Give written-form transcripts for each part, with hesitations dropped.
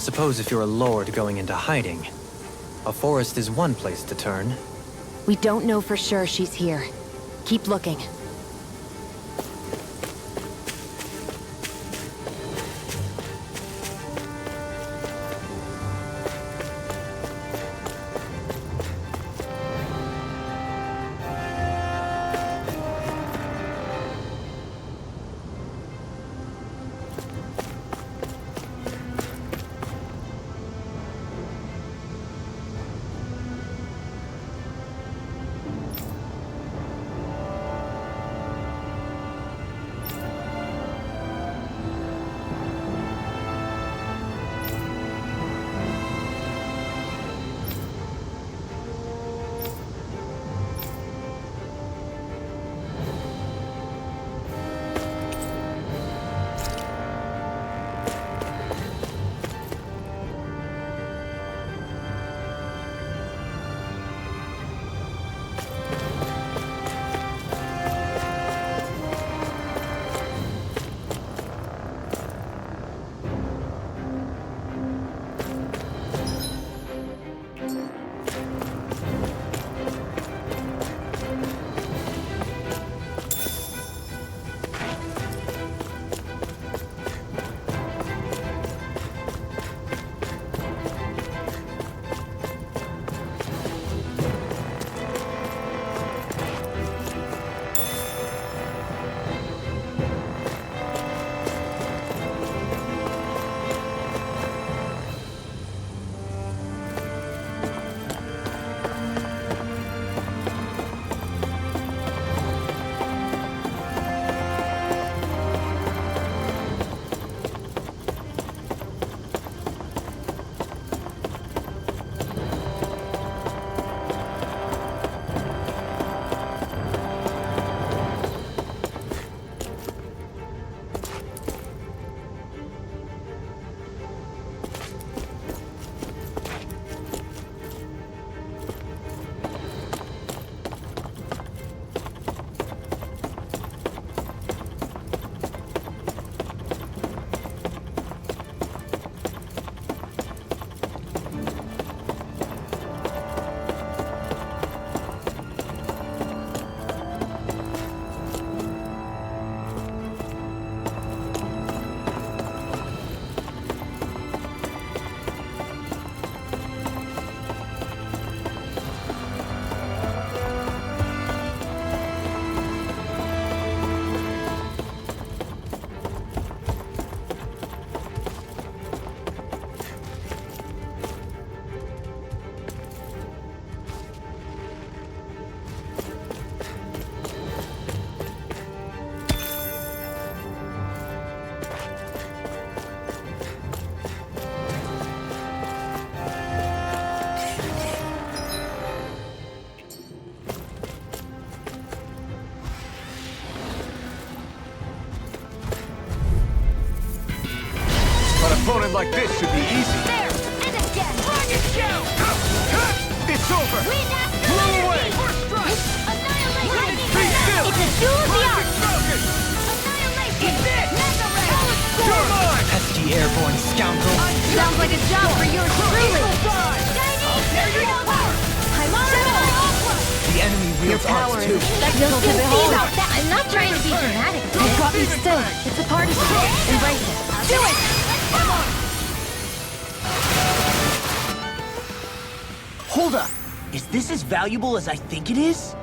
suppose if you're a lord going into hiding, a forest is one place to turn. We don't know for sure she's here. Keep looking. opponent like this should be easy. There! And again! Rocket show! It's over! We master Blow energy! away! First strike! Annihilate! Lightning Be still! It's a duel of the Rocket arts! broken! Annihilation! Eat this! Mega ray! You're mine! Pesky airborne scoundrel. Sounds like a job for yours truly! Eagle dive! Shiny! There you go! Gemini Ultra! The enemy Your wields power ours is too. spectacle to See behold. about that! I'm not trying to be dramatic. You've got me still. It's a part of you. Embrace it. Do it! Come on! Hold up! Is this as valuable as I think it is?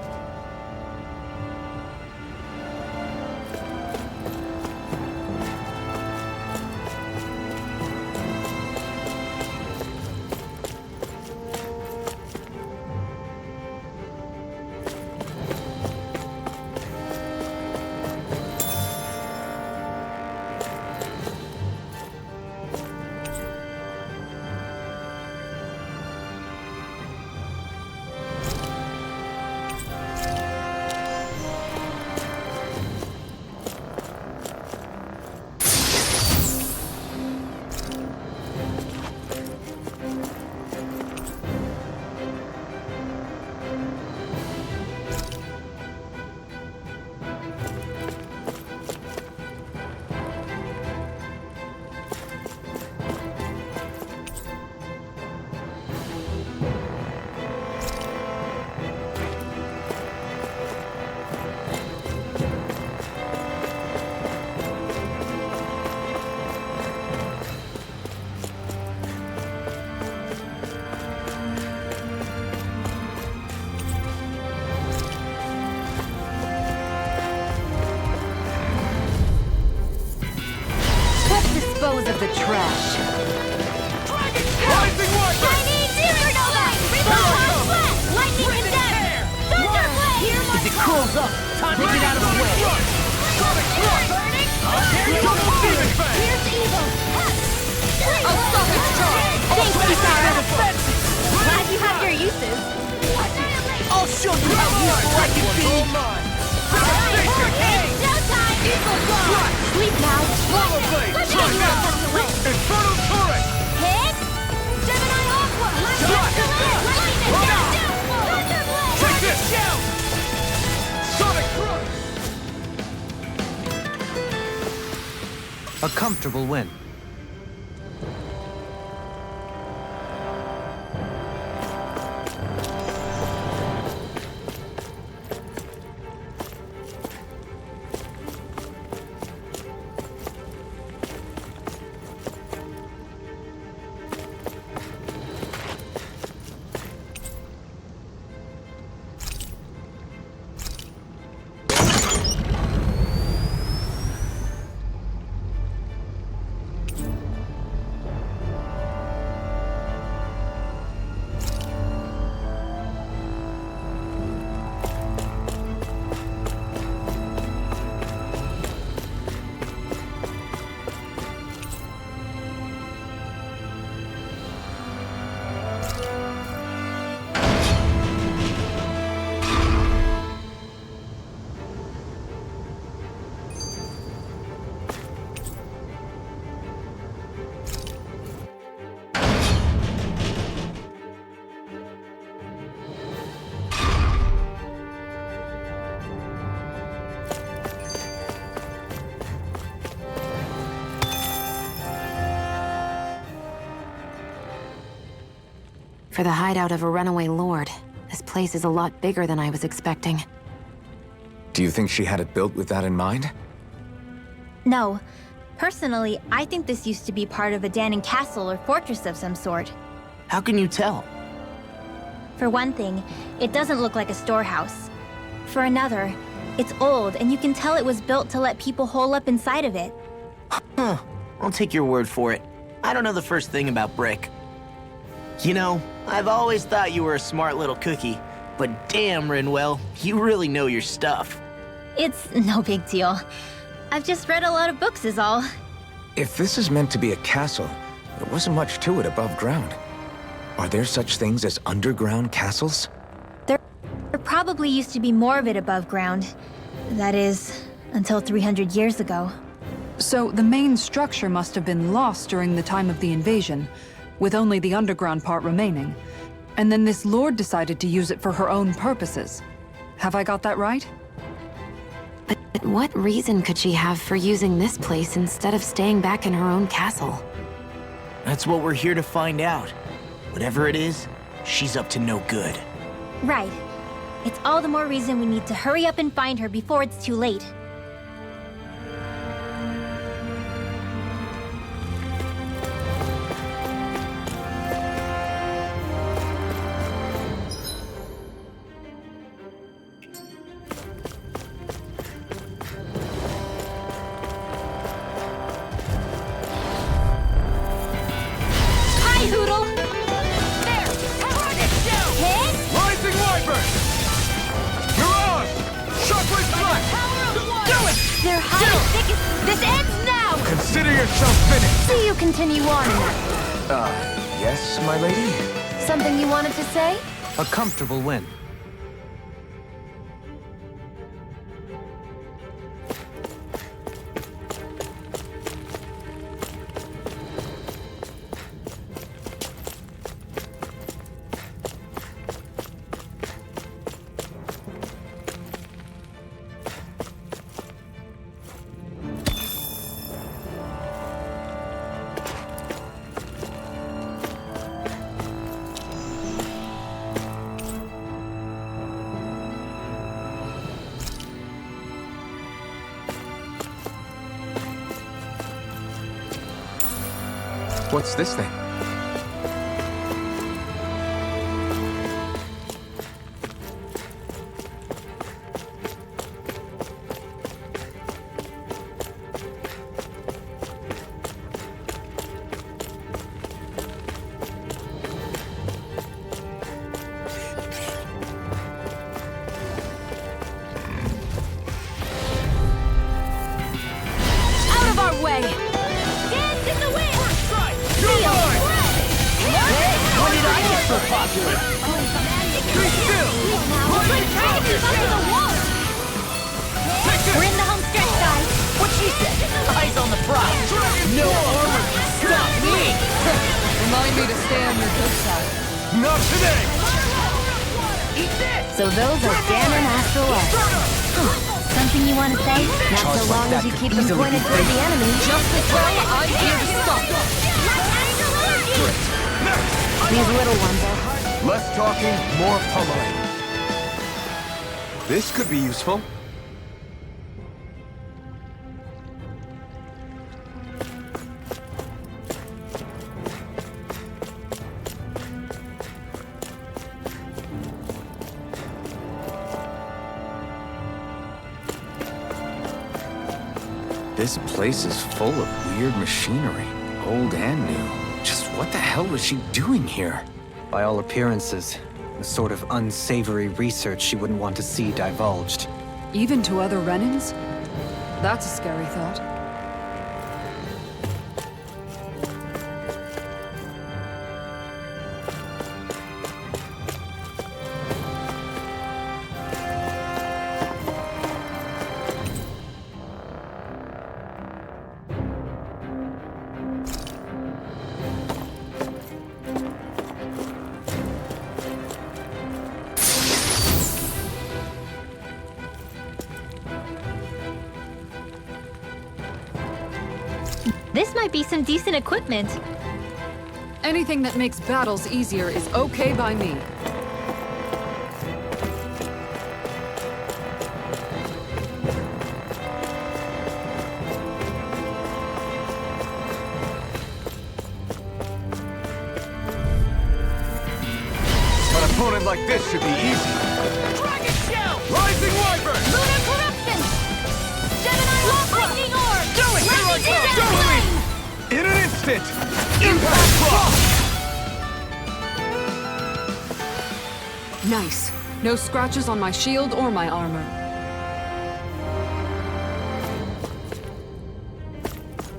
mine! Devastation! Showtime! Equal blow! Sleep now. Lava blade! Let's Try go. this! Infernal turret! Hit! Gemini Aqua! Shot! Lightning! Thunderblade! Take this! Sonic Crush! A comfortable win. For the hideout of a runaway lord, this place is a lot bigger than I was expecting. Do you think she had it built with that in mind? No. Personally, I think this used to be part of a Danon castle or fortress of some sort. How can you tell? For one thing, it doesn't look like a storehouse. For another, it's old and you can tell it was built to let people hole up inside of it. Huh. I'll take your word for it. I don't know the first thing about brick. You know, I've always thought you were a smart little cookie, but damn, Rinwell, you really know your stuff. It's no big deal. I've just read a lot of books is all. If this is meant to be a castle, there wasn't much to it above ground. Are there such things as underground castles? There probably used to be more of it above ground. That is, until 300 years ago. So the main structure must have been lost during the time of the invasion, with only the underground part remaining. And then this lord decided to use it for her own purposes. Have I got that right? But what reason could she have for using this place instead of staying back in her own castle? That's what we're here to find out. Whatever it is, she's up to no good. Right. It's all the more reason we need to hurry up and find her before it's too late. They're hot and thick as... This ends now! Consider yourself finished! See you continue on. Yes, my lady? Something you wanted to say? A comfortable win. What's this thing? Out of our way! Dance in the wind! When did I get so popular? Be still! It's like trying to keep up with the wall! We're in the home stretch, guys. What she said? Eyes on the prize. No armor can stop me. Remind me to stay on your good side. Not today! Eat this. So those are Dan and Astrolite. Something you want to say? Not so long as you keep them pointed toward the enemy. Just as well, I'm here to stop. These little ones are hard. Less talking, more pummeling. This could be useful. This place is full of weird machinery, old and new. Just what the hell was she doing here? By all appearances, the sort of unsavory research she wouldn't want to see divulged. Even to other Renins? That's a scary thought. This might be some decent equipment. Anything that makes battles easier is okay by me. An opponent like this should be easy. Dragon shell. Rising Wyvern! Lunar corruption! Gemini lightning orb! Do it! Here I come! Don't leave! In an instant! Impact block! Nice. No scratches on my shield or my armor.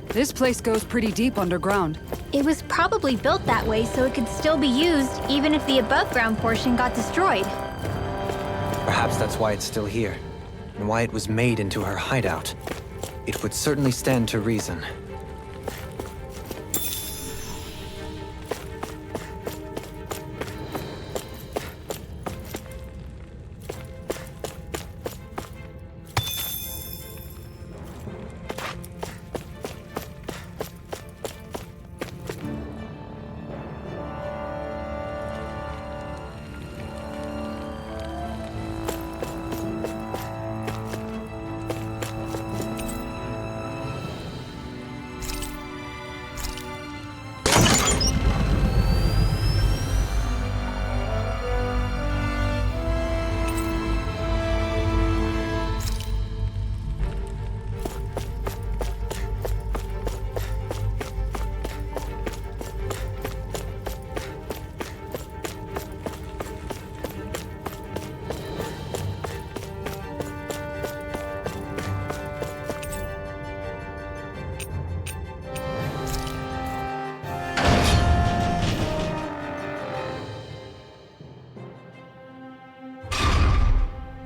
This place goes pretty deep underground. It was probably built that way so it could still be used even if the above-ground portion got destroyed. Perhaps that's why it's still here, and why it was made into her hideout. It would certainly stand to reason.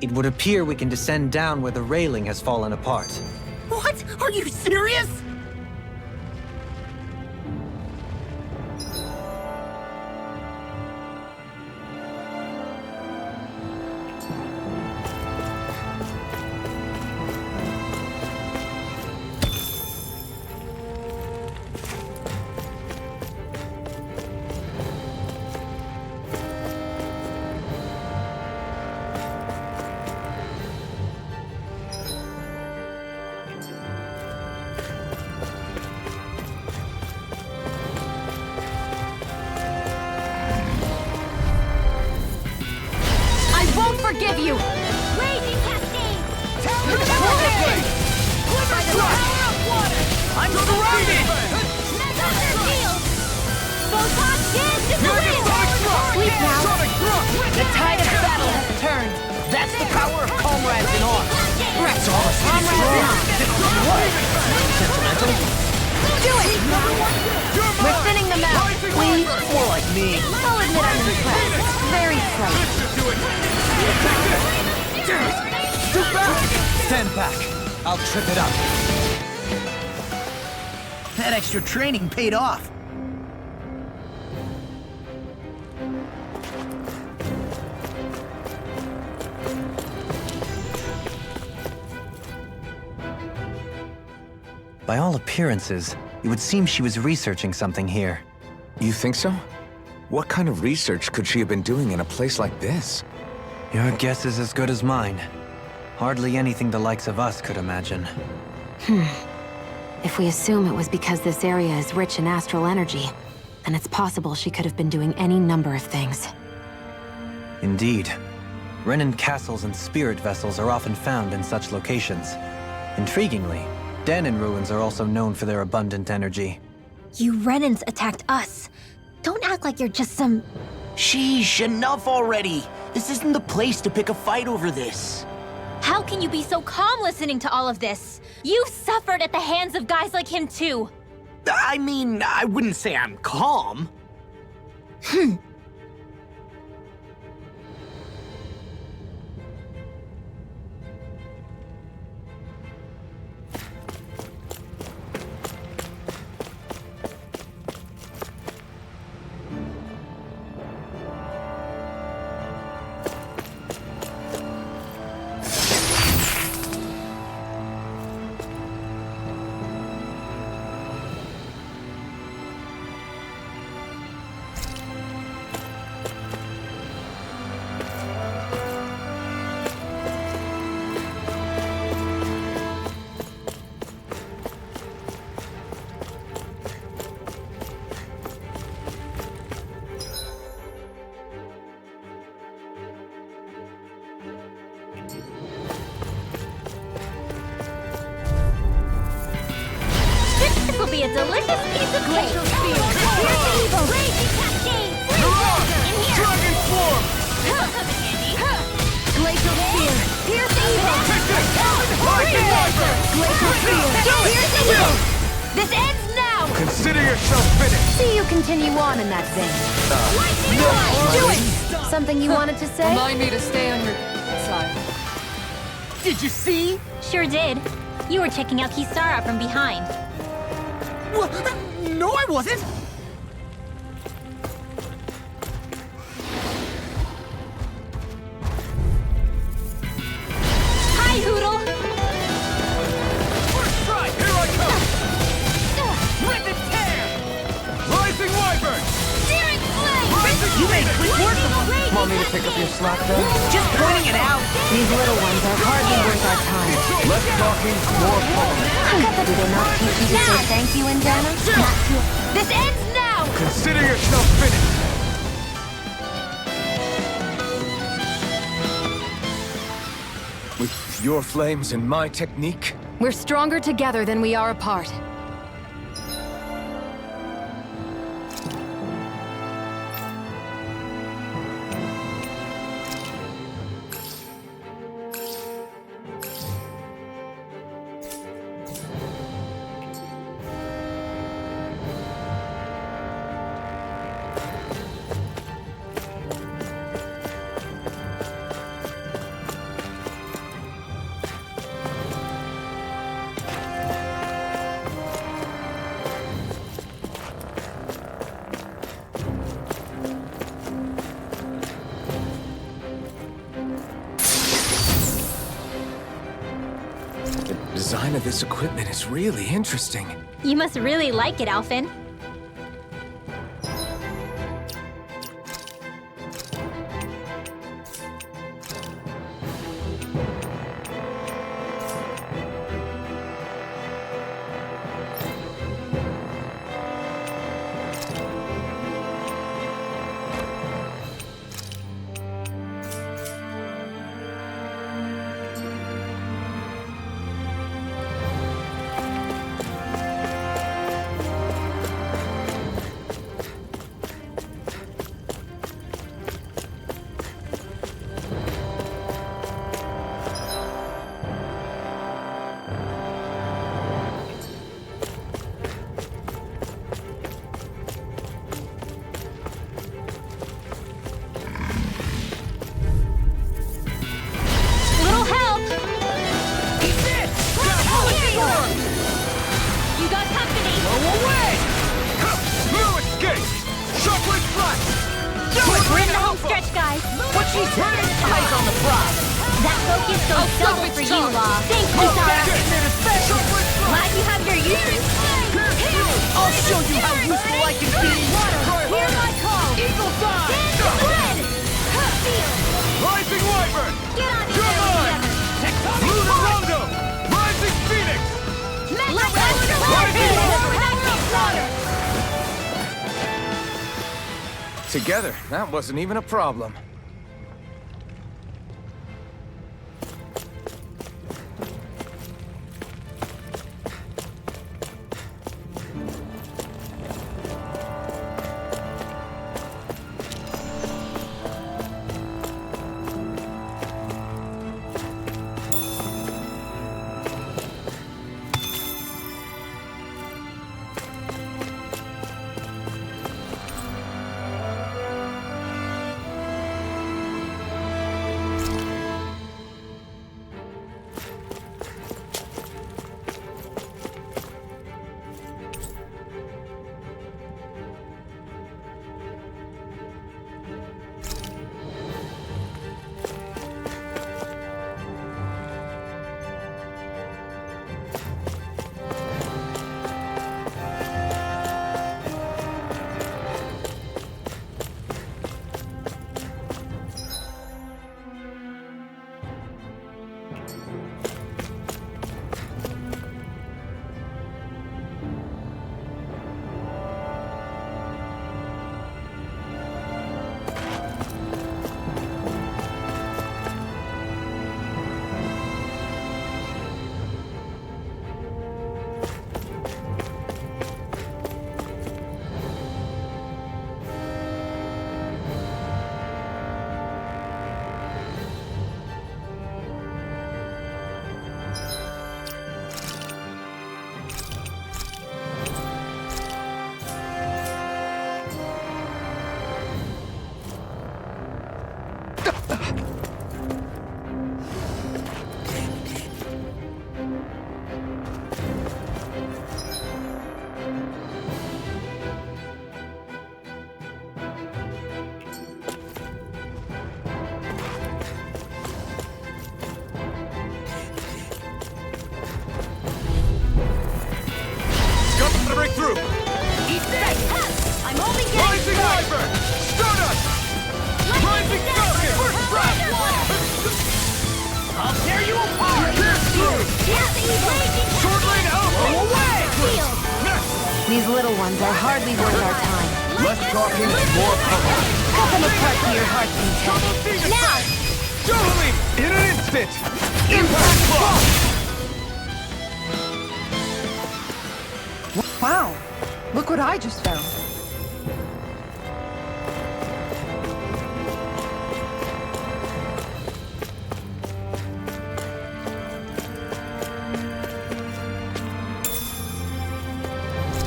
It would appear we can descend down where the railing has fallen apart. What? Are you serious? Forgive you! Raging cascade! Power of water! I'm surrounded! Photon dance in the wind! Sleep now! The tide of battle has turned! That's the power of comrades in arms! That's all us What? Sentimental? Do it! We're thinning them out! Please? More like me. I'll admit I'm impressed. Very slight. Too bad! Stand back. I'll trip it up. That extra training paid off. By all appearances, it would seem she was researching something here. You think so? What kind of research could she have been doing in a place like this? Your guess is as good as mine. Hardly anything the likes of us could imagine. If we assume it was because this area is rich in astral energy, then it's possible she could have been doing any number of things. Indeed. Renan castles and spirit vessels are often found in such locations. Intriguingly, Danon ruins are also known for their abundant energy. You Renans attacked us. Don't act like you're just some... Sheesh, enough already. This isn't the place to pick a fight over this. How can you be so calm listening to all of this? You've suffered at the hands of guys like him too. I mean, I wouldn't say I'm calm. This will be a delicious piece of cake. Here's the evil. Dragon form! Glacial spear. Here's the evil. Lightning Wyvern! Glacial spear. Here's the evil. This ends now. Consider yourself finished! See you continue on in that vein. Do it. Something you wanted to say? Remind me to stay on your side. Did you see? Sure did. You were checking out Kisara from behind. What? No, I wasn't. Hi, Hoodle. First strike! Here I come! Rip and tear! Rising Wyvern! Searing flame. You made quick work of them. Want me to pick up your slack, though? Just pointing it out. These little ones are hardly worth our time. Less talking, more pulling. Do they not teach you to say thank you in Dana? Not to... This ends now. Consider yourself finished! With your flames and my technique? We're stronger together than we are apart. The design of this equipment is really interesting. You must really like it, Alphen. stretch, guys. But she's hurting! Eyes on the prize! That focus goes double for you, Law. Thanks, Oh, Kisara. special! Glad you have your uses. I'll show you how useful I can be! Hear my call. Eagle side! Red. Rising Wyvern! Get on it. You're mine! Lunar Rondo! Rising Phoenix! Together, that wasn't even a problem. Through! Eat that! I'm only getting Rising Wyvern! Stardust! Rising Falcon! First strike! I'll tear you apart! Pierce through! Sword Lane Alpha! Away! These little ones are hardly worth our time. Less talking, more pummel. Cut them apart to your heart's content. Now! Jolene! In an instant! Impact Block! Wow! Look what I just found.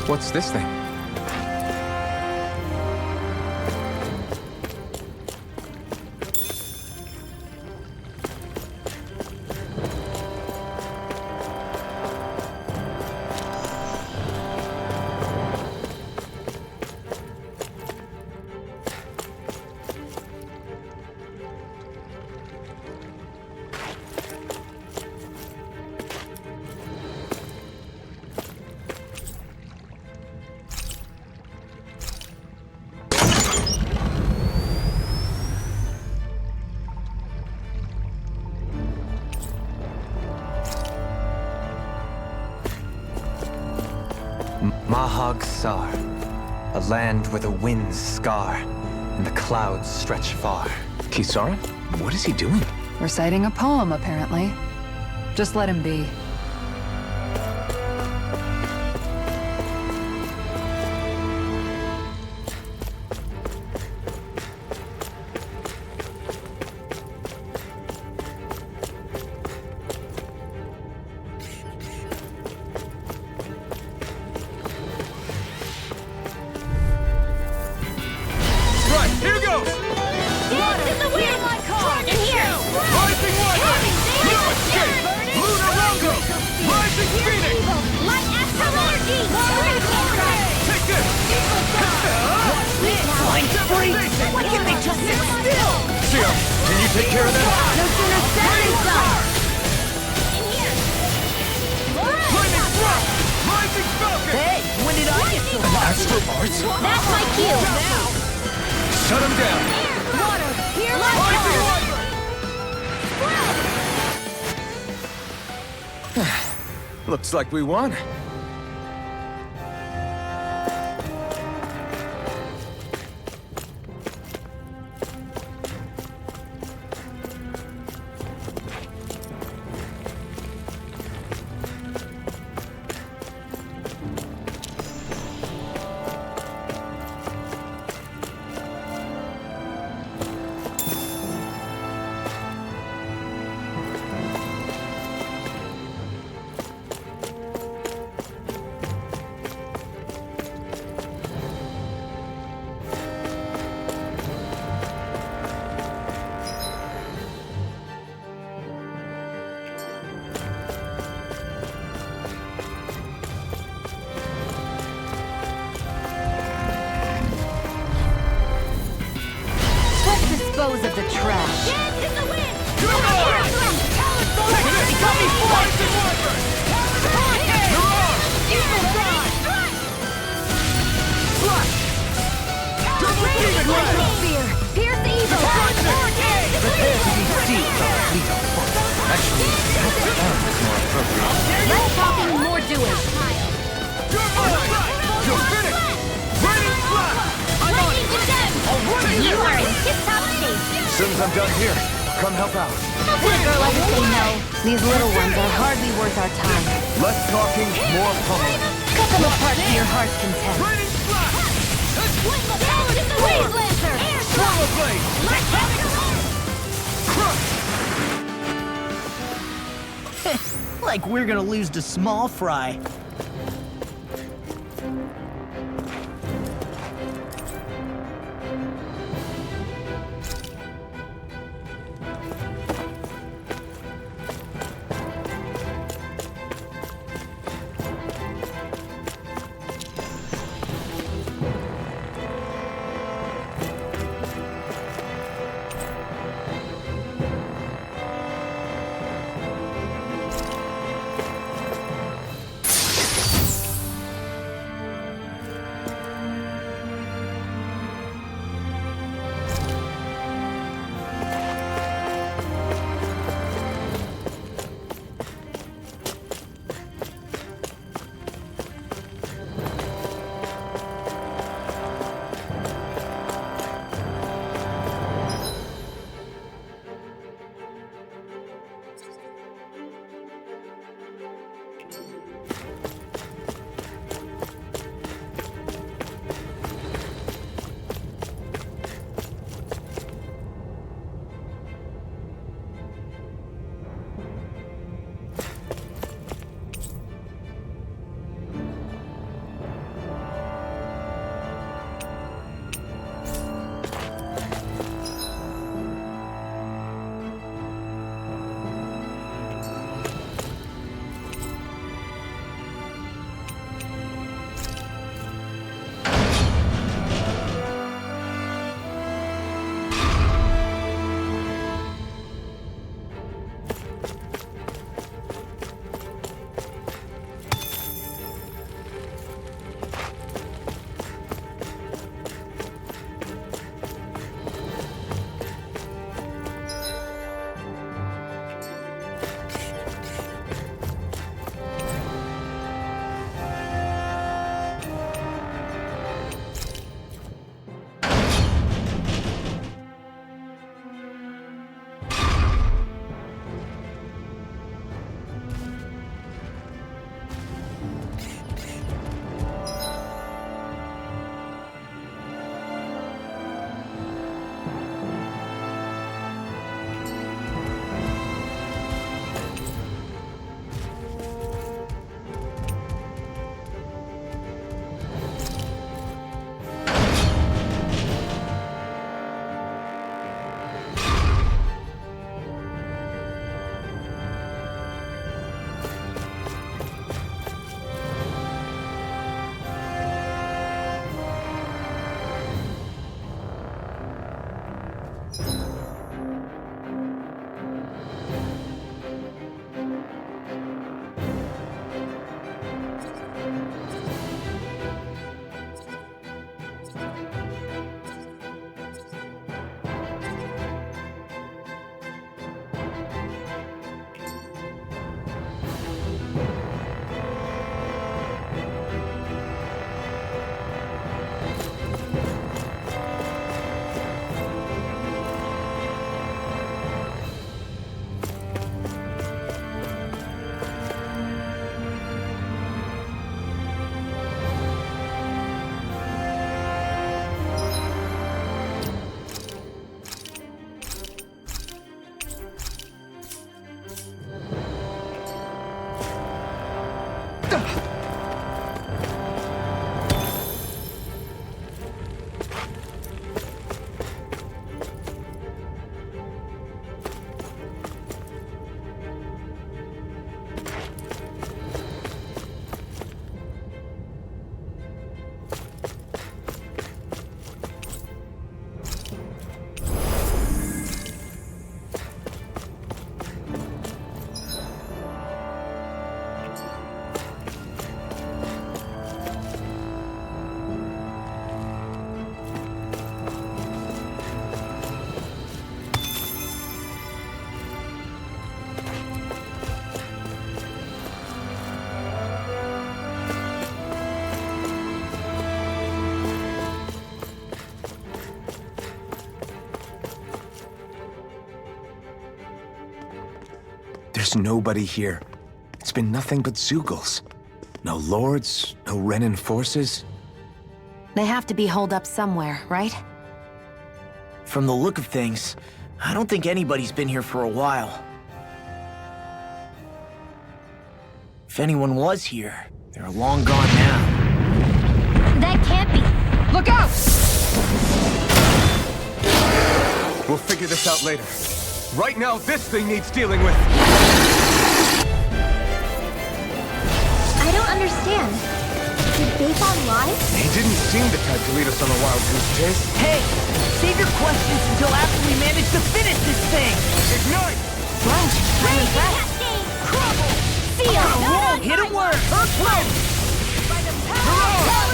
What's this thing? Mahag Sar, a land where the winds scar and the clouds stretch far. Kisara? What is he doing? Reciting a poem, apparently. Just let him be. Here goes! Dance in the wind! And here! Rising Wyvern! No escape! Lunar Rondo! Rising Phoenix! Light astral energy! Take this! Why can't they just Sit still! Seal, can you take care of that? No sooner said than done! Lightning thrust! Rising falcon! Hey, when did I get so far? Astral arts? That's my cue! Shut him down. Water! Here, Rising let's wiper! Looks like we won. Dispose of the trash. Pierce evil! Prepare to be seized on a fleet of foot. Actually, that sounds more appropriate. Less talking, more doing. You're finished! Raining flash! You are in tip-top shape! As soon as I'm done here, come help out. How could a girl ever say no? These little ones are hardly worth our time. Less talking, more pummeling. Cut them apart to your heart's content. Raining flash! Wave Lancer! Swallow blade! Like we're gonna lose to small fry. There's nobody here. It's been nothing but Zeugles. No lords, no Renan forces. They have to be holed up somewhere, right? From the look of things, I don't think anybody's been here for a while. If anyone was here, they're long gone now. That can't be. Look out! We'll figure this out later. Right now, this thing needs dealing with. I don't understand. Did Bayfon lie? He didn't seem the type to lead us on a wild goose chase. Hey! Save your questions until after we manage to finish this thing! Ignite! Raise cascade! Crumble! Seal! Hit him where it hurts most!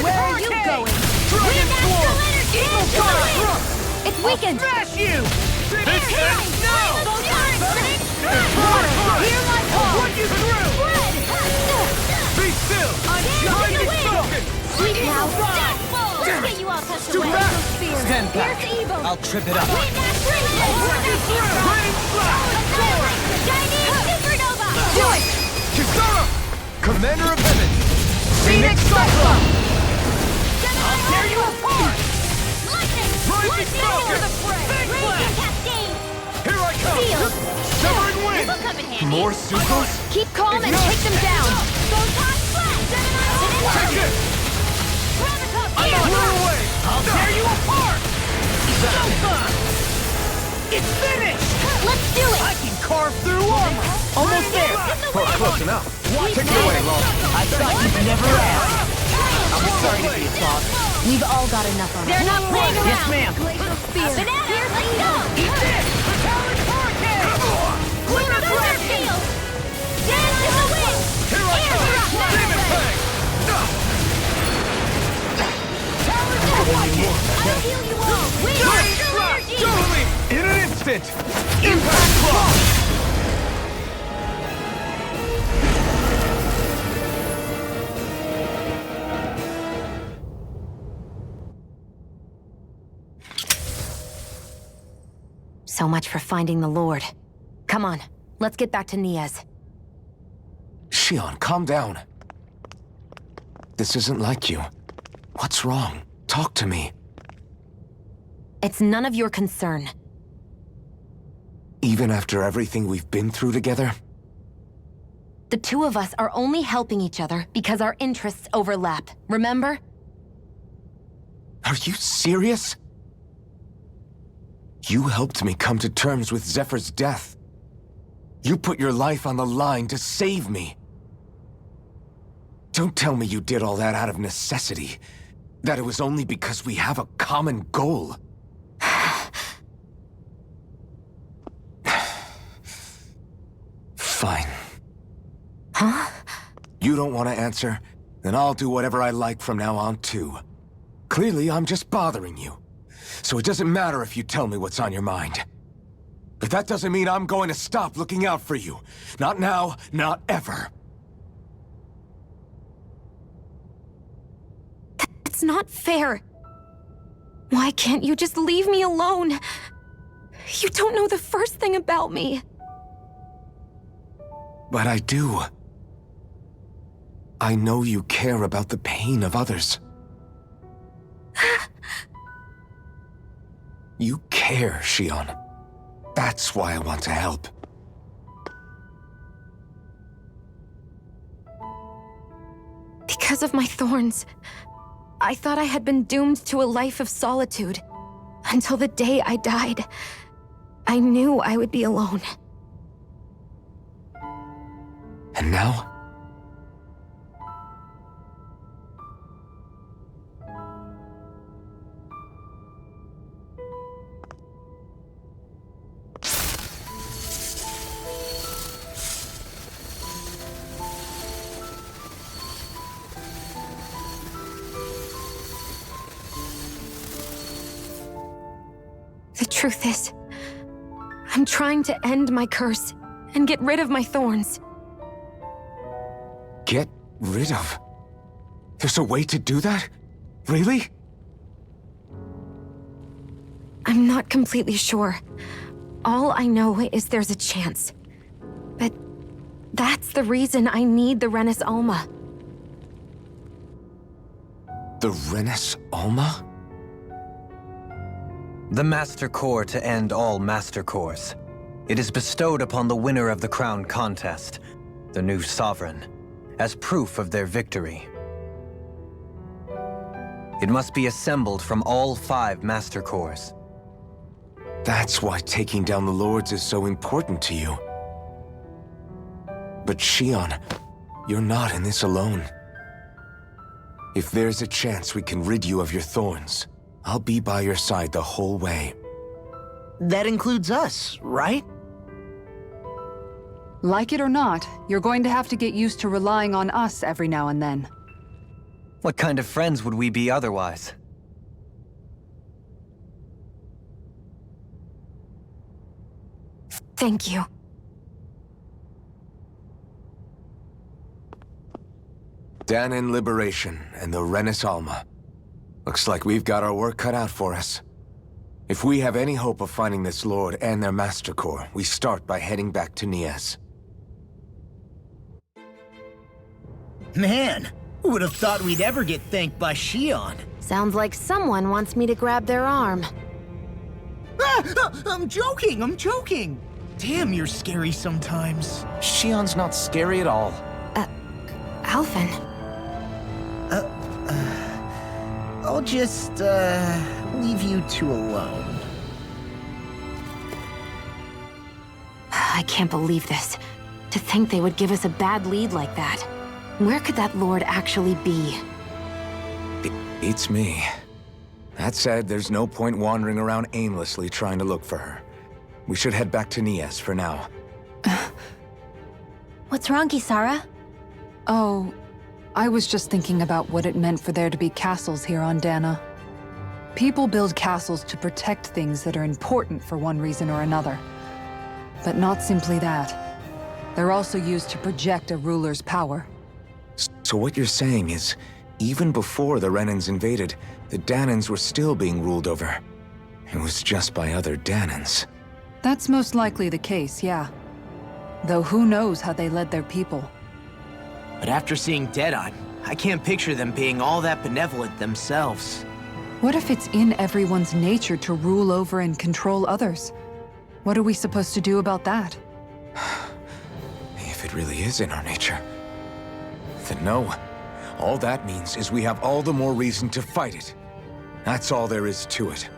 Where are you going? Dragon Swarm! Eagle Fire! It's weakened! Smash you! This is No! Hear my call! Run you through! Be still! I'm Time trying is spoken! Sleep now! Let's get you all tucked Too away! fast! Stand back. Here's Evo! I'll trip it up. Rain Slash! Chinese Supernova! Do it! Kisara! Commander of Heaven! Phoenix Cyclone! I'll tear you apart! Rising Falcon! Raging Cascade! Here I come! Seal! Severing Wind! This'll come in handy. More Zeugles? Keep calm and Ignite! take them down! Go top flat! Take it! Blew away! I'll tear you apart! It's finished! Let's do it! I can carve through armor! Almost there! Oh, close enough. Take it away, Law. I thought you'd never ask. I'm sorry to be a talk. We've all got enough of They're not playing around! Yes, ma'am. Glacial Spear! Here's let's go! Eat this! Metallic Hurricane! Lunar Thunder Field! Dance in the wind! Here I come! Demon Fang! I'll heal you all! Wind Rain Master Slash! Energy! Totally! In an instant! Impact Claw! So much for finding the Lord. Come on, let's get back to Niaz. Shion, calm down. This isn't like you. What's wrong? Talk to me. It's none of your concern. Even after everything we've been through together? The two of us are only helping each other because our interests overlap, remember? Are you serious? You helped me come to terms with Zephyr's death. You put your life on the line to save me. Don't tell me you did all that out of necessity. That it was only because we have a common goal. Fine. Huh? You don't want to answer? Then I'll do whatever I like from now on, too. Clearly, I'm just bothering you. So it doesn't matter if you tell me what's on your mind. But that doesn't mean I'm going to stop looking out for you. Not now, not ever. It's not fair. Why can't you just leave me alone? You don't know the first thing about me. But I do. I know you care about the pain of others. You care, Shion. That's why I want to help. Because of my thorns, I thought I had been doomed to a life of solitude. Until the day I died, I knew I would be alone. And now? The truth is, I'm trying to end my curse and get rid of my thorns. Get rid of? There's a way to do that? Really? I'm not completely sure. All I know is there's a chance. But That's the reason I need the Renis Alma. The Renis Alma? The Master Core to end all Master Cores. It is bestowed upon the winner of the crown contest, the new sovereign, as proof of their victory. It must be assembled from all 5 Master Cores. That's why taking down the Lords is so important to you. But Shion, you're not in this alone. If there's a chance we can rid you of your thorns, I'll be by your side the whole way. That includes us, right? Like it or not, you're going to have to get used to relying on us every now and then. What kind of friends would we be otherwise? Thank you. Danon Liberation and the Renis Alma. Looks like we've got our work cut out for us. If we have any hope of finding this Lord and their Master Core, we start by heading back to Nias. Man, who would have thought we'd ever get thanked by Shion? Sounds like someone wants me to grab their arm. I'm joking! Damn, you're scary sometimes. Shion's not scary at all. Alphen. I'll just, leave you two alone. I can't believe this. To think they would give us a bad lead like that. Where could that Lord actually be? Beats me. That said, there's no point wandering around aimlessly trying to look for her. We should head back to Nias for now. What's wrong, Kisara? Oh, I was just thinking about what it meant for there to be castles here on Dana. People build castles to protect things that are important for one reason or another. But not simply that. They're also used to project a ruler's power. So what you're saying is, even before the Renans invaded, the Danans were still being ruled over. It was just by other Danans. That's most likely the case, yeah. Though who knows how they led their people. But after seeing Deadeye, I can't picture them being all that benevolent themselves. What if it's in everyone's nature to rule over and control others? What are we supposed to do about that? If it really is in our nature, then no. All that means is we have all the more reason to fight it. That's all there is to it.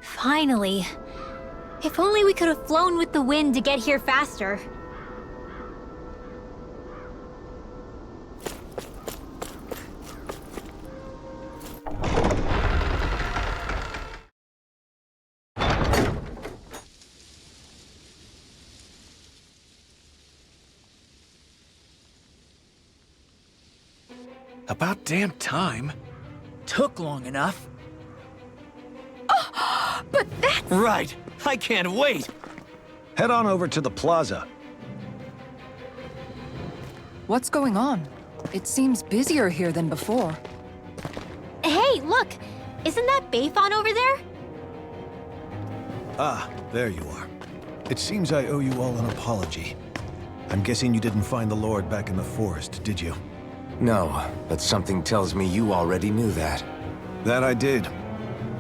Finally. If only we could have flown with the wind to get here faster. About damn time. Took long enough. But that's... Right. I can't wait. Head on over to the plaza. What's going on? It seems busier here than before. Hey, look! Isn't that Bayfon over there? Ah, there you are. It seems I owe you all an apology. I'm guessing you didn't find the Lord back in the forest, did you? No, but something tells me you already knew that. That I did.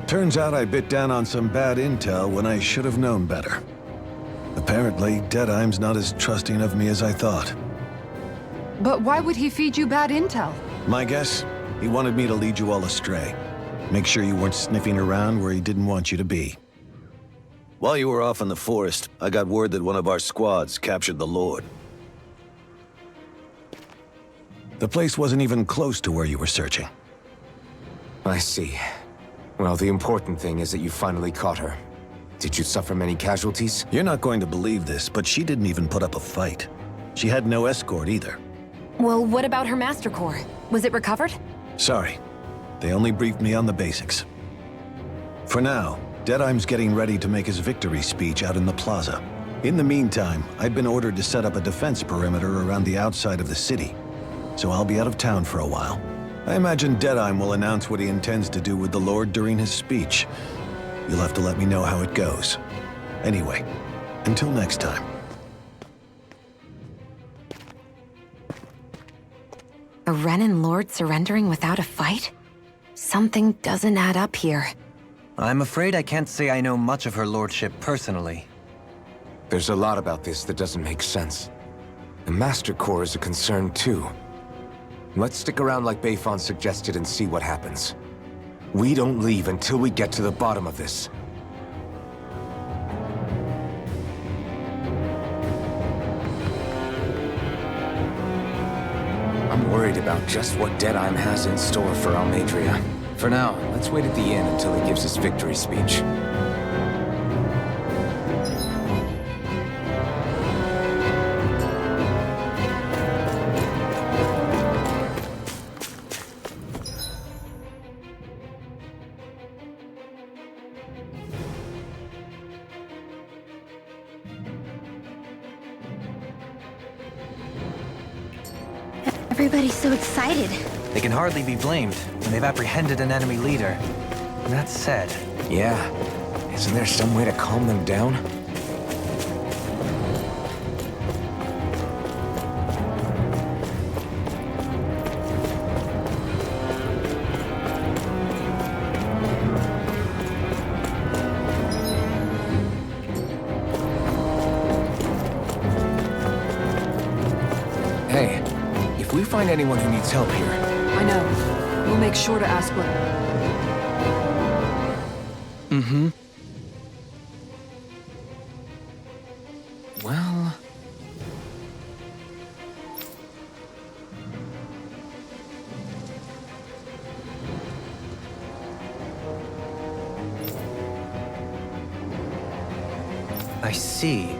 Turns out I bit down on some bad intel when I should have known better. Apparently, Deadeye's not as trusting of me as I thought. But why would he feed you bad intel? My guess? He wanted me to lead you all astray. Make sure you weren't sniffing around where he didn't want you to be. While you were off in the forest, I got word that one of our squads captured the Lord. The place wasn't even close to where you were searching. I see. Well, the important thing is that you finally caught her. Did you suffer many casualties? You're not going to believe this, but she didn't even put up a fight. She had no escort either. Well, what about her Master Core? Was it recovered? Sorry. They only briefed me on the basics. For now, Deadeye's getting ready to make his victory speech out in the plaza. In the meantime, I'd been ordered to set up a defense perimeter around the outside of the city, so I'll be out of town for a while. I imagine Deadeye will announce what he intends to do with the Lord during his speech. You'll have to let me know how it goes. Anyway, until next time. A Renan Lord surrendering without a fight? Something doesn't add up here. I'm afraid I can't say I know much of her lordship personally. There's a lot about this that doesn't make sense. The Master Core is a concern too. Let's stick around like Bayfon suggested and see what happens. We don't leave until we get to the bottom of this. I'm worried about just what Deadeye has in store for Almadria. For now, let's wait at the inn until he gives his victory speech. Everybody's so excited. They can hardly be blamed when they've apprehended an enemy leader. That said... Yeah. Isn't there some way to calm them down? Hey, if we find anyone who needs help here... I know. We'll make sure to ask what... Mm-hmm. Well... I see.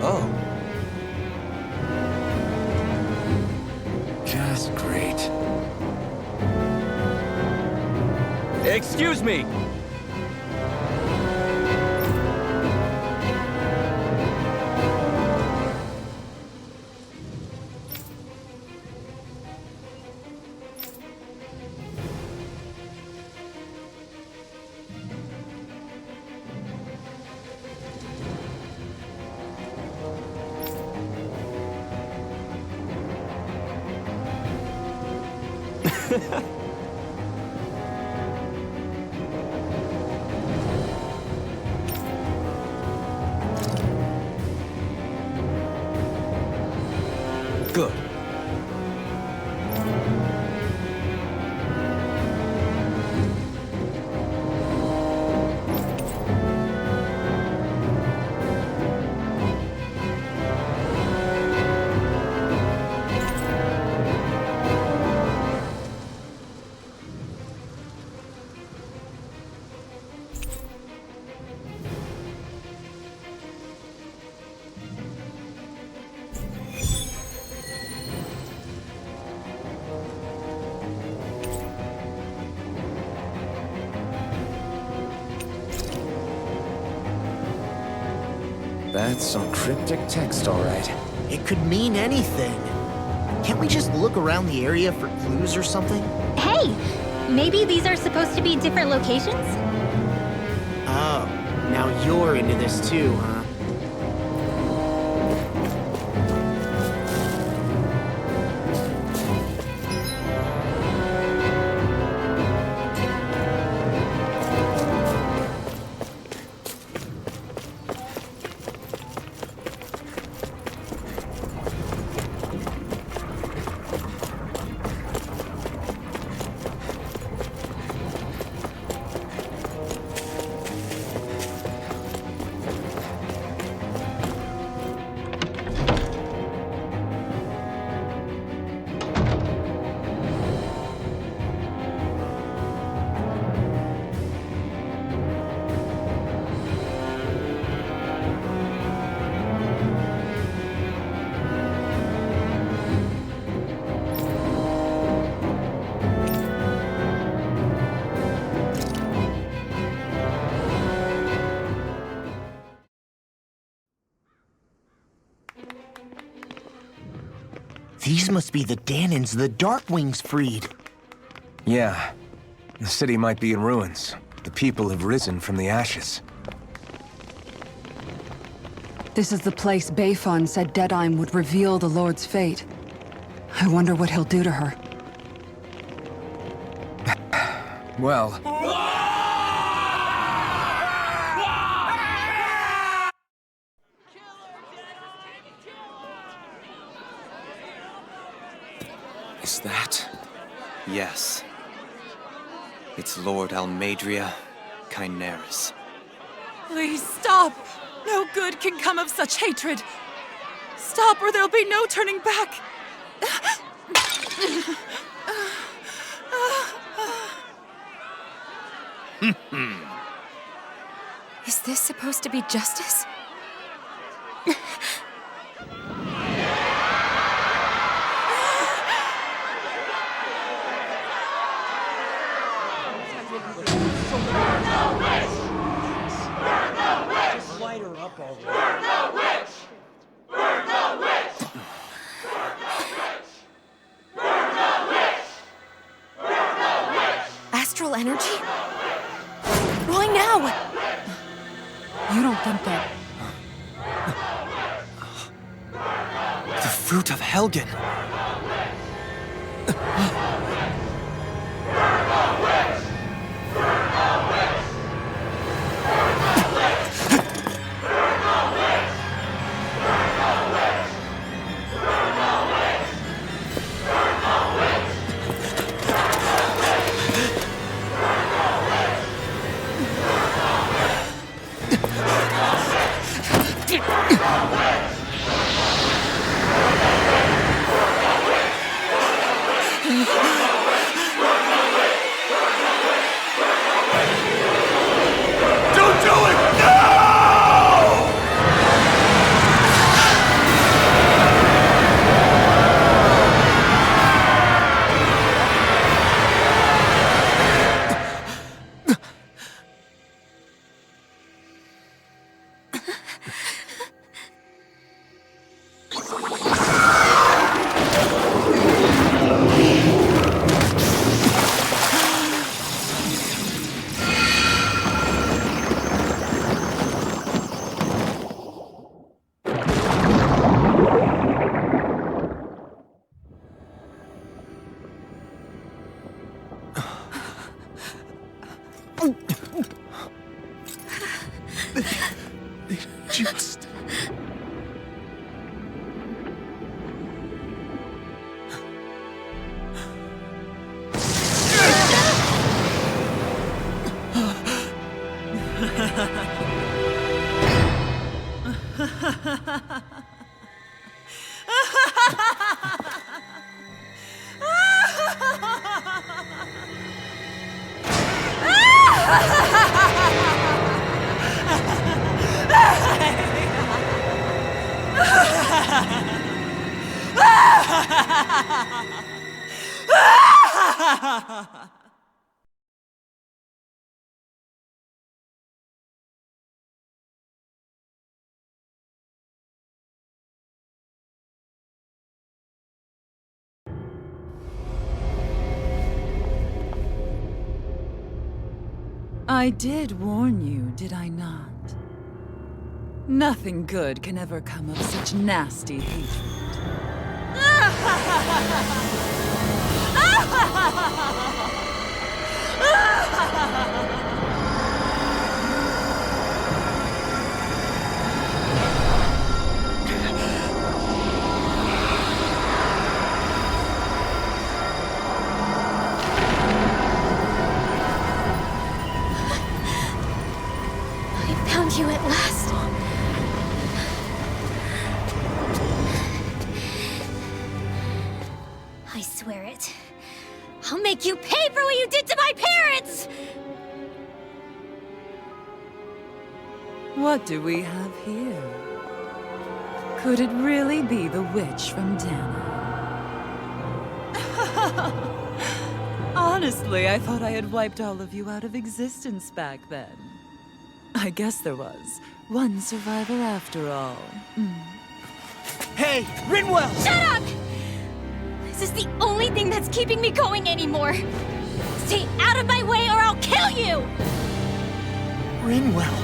Oh. Just great. Excuse me! Good. That's some cryptic text, all right. It could mean anything. Can't we just look around the area for clues or something? Hey, maybe these are supposed to be different locations? Oh, now you're into this too, huh? These must be the Danins the Darkwings freed. Yeah. The city might be in ruins. The people have risen from the ashes. This is the place Bayfun said Deadime would reveal the Lord's fate. I wonder what he'll do to her. Well... Is that... Yes. It's Lord Almadria Kynaris. Please stop! No good can come of such hatred. Stop or there'll be no turning back. Is this supposed to be justice? Astral energy? Why now? You don't think that... The fruit of Helgen! Just... I did warn you, did I not? Nothing good can ever come of such nasty hatred. I found you at last. I swear it. I'll make you pay for what you did to my parents! What do we have here? Could it really be the witch from Dana? Honestly, I thought I had wiped all of you out of existence back then. I guess there was one survivor after all. Hey, Rinwell! Shut up! This is the only thing that's keeping me going anymore. Stay out of my way or I'll kill you! Rinwell.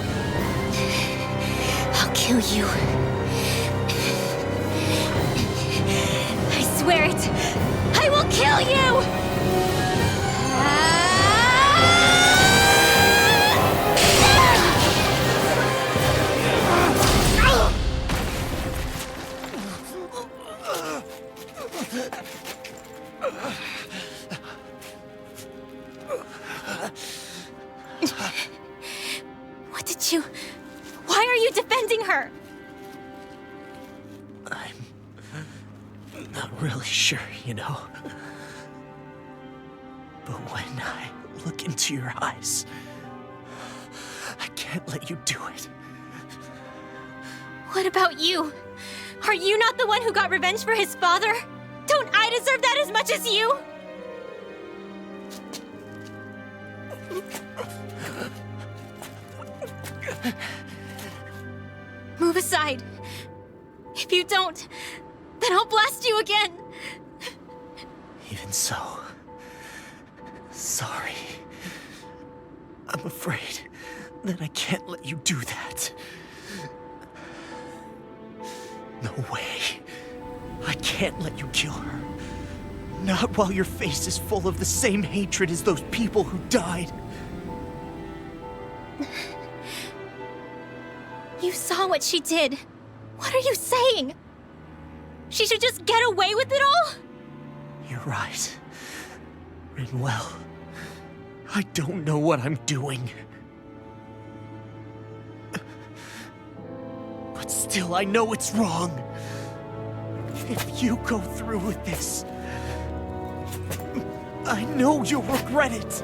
I'll kill you. I swear it. I will kill you! What did you... Why are you defending her? I'm not really sure, you know. But when I look into your eyes, I can't let you do it. What about you? Are you not the one who got revenge for his father? Don't I deserve that as much as you? Move aside. If you don't, then I'll blast you again. Even so, sorry. I'm afraid that I can't let you do that. No way. I can't let you kill her. Not while your face is full of the same hatred as those people who died. You saw what she did. What are you saying? She should just get away with it all? You're right. Rinwell. I don't know what I'm doing. But still, I know it's wrong. If you go through with this, I know you'll regret it.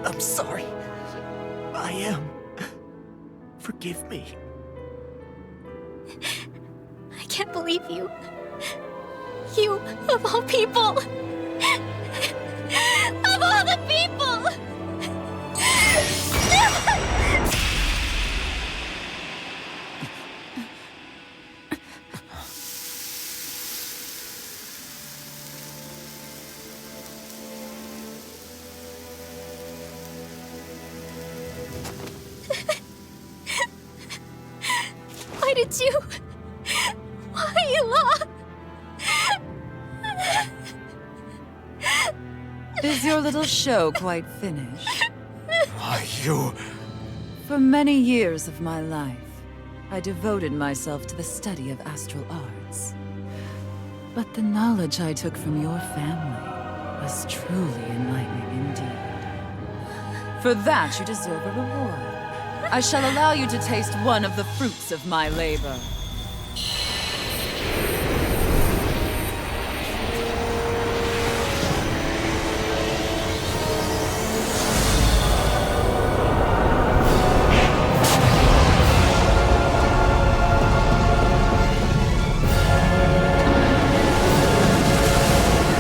I'm sorry. I am. Forgive me. I can't believe you. You, of all people. Of all the people! Why did you... Why, Ela? Is your little show quite finished? Why, you... For many years of my life, I devoted myself to the study of astral arts. But the knowledge I took from your family was truly enlightening indeed. For that, you deserve a reward. I shall allow you to taste one of the fruits of my labor.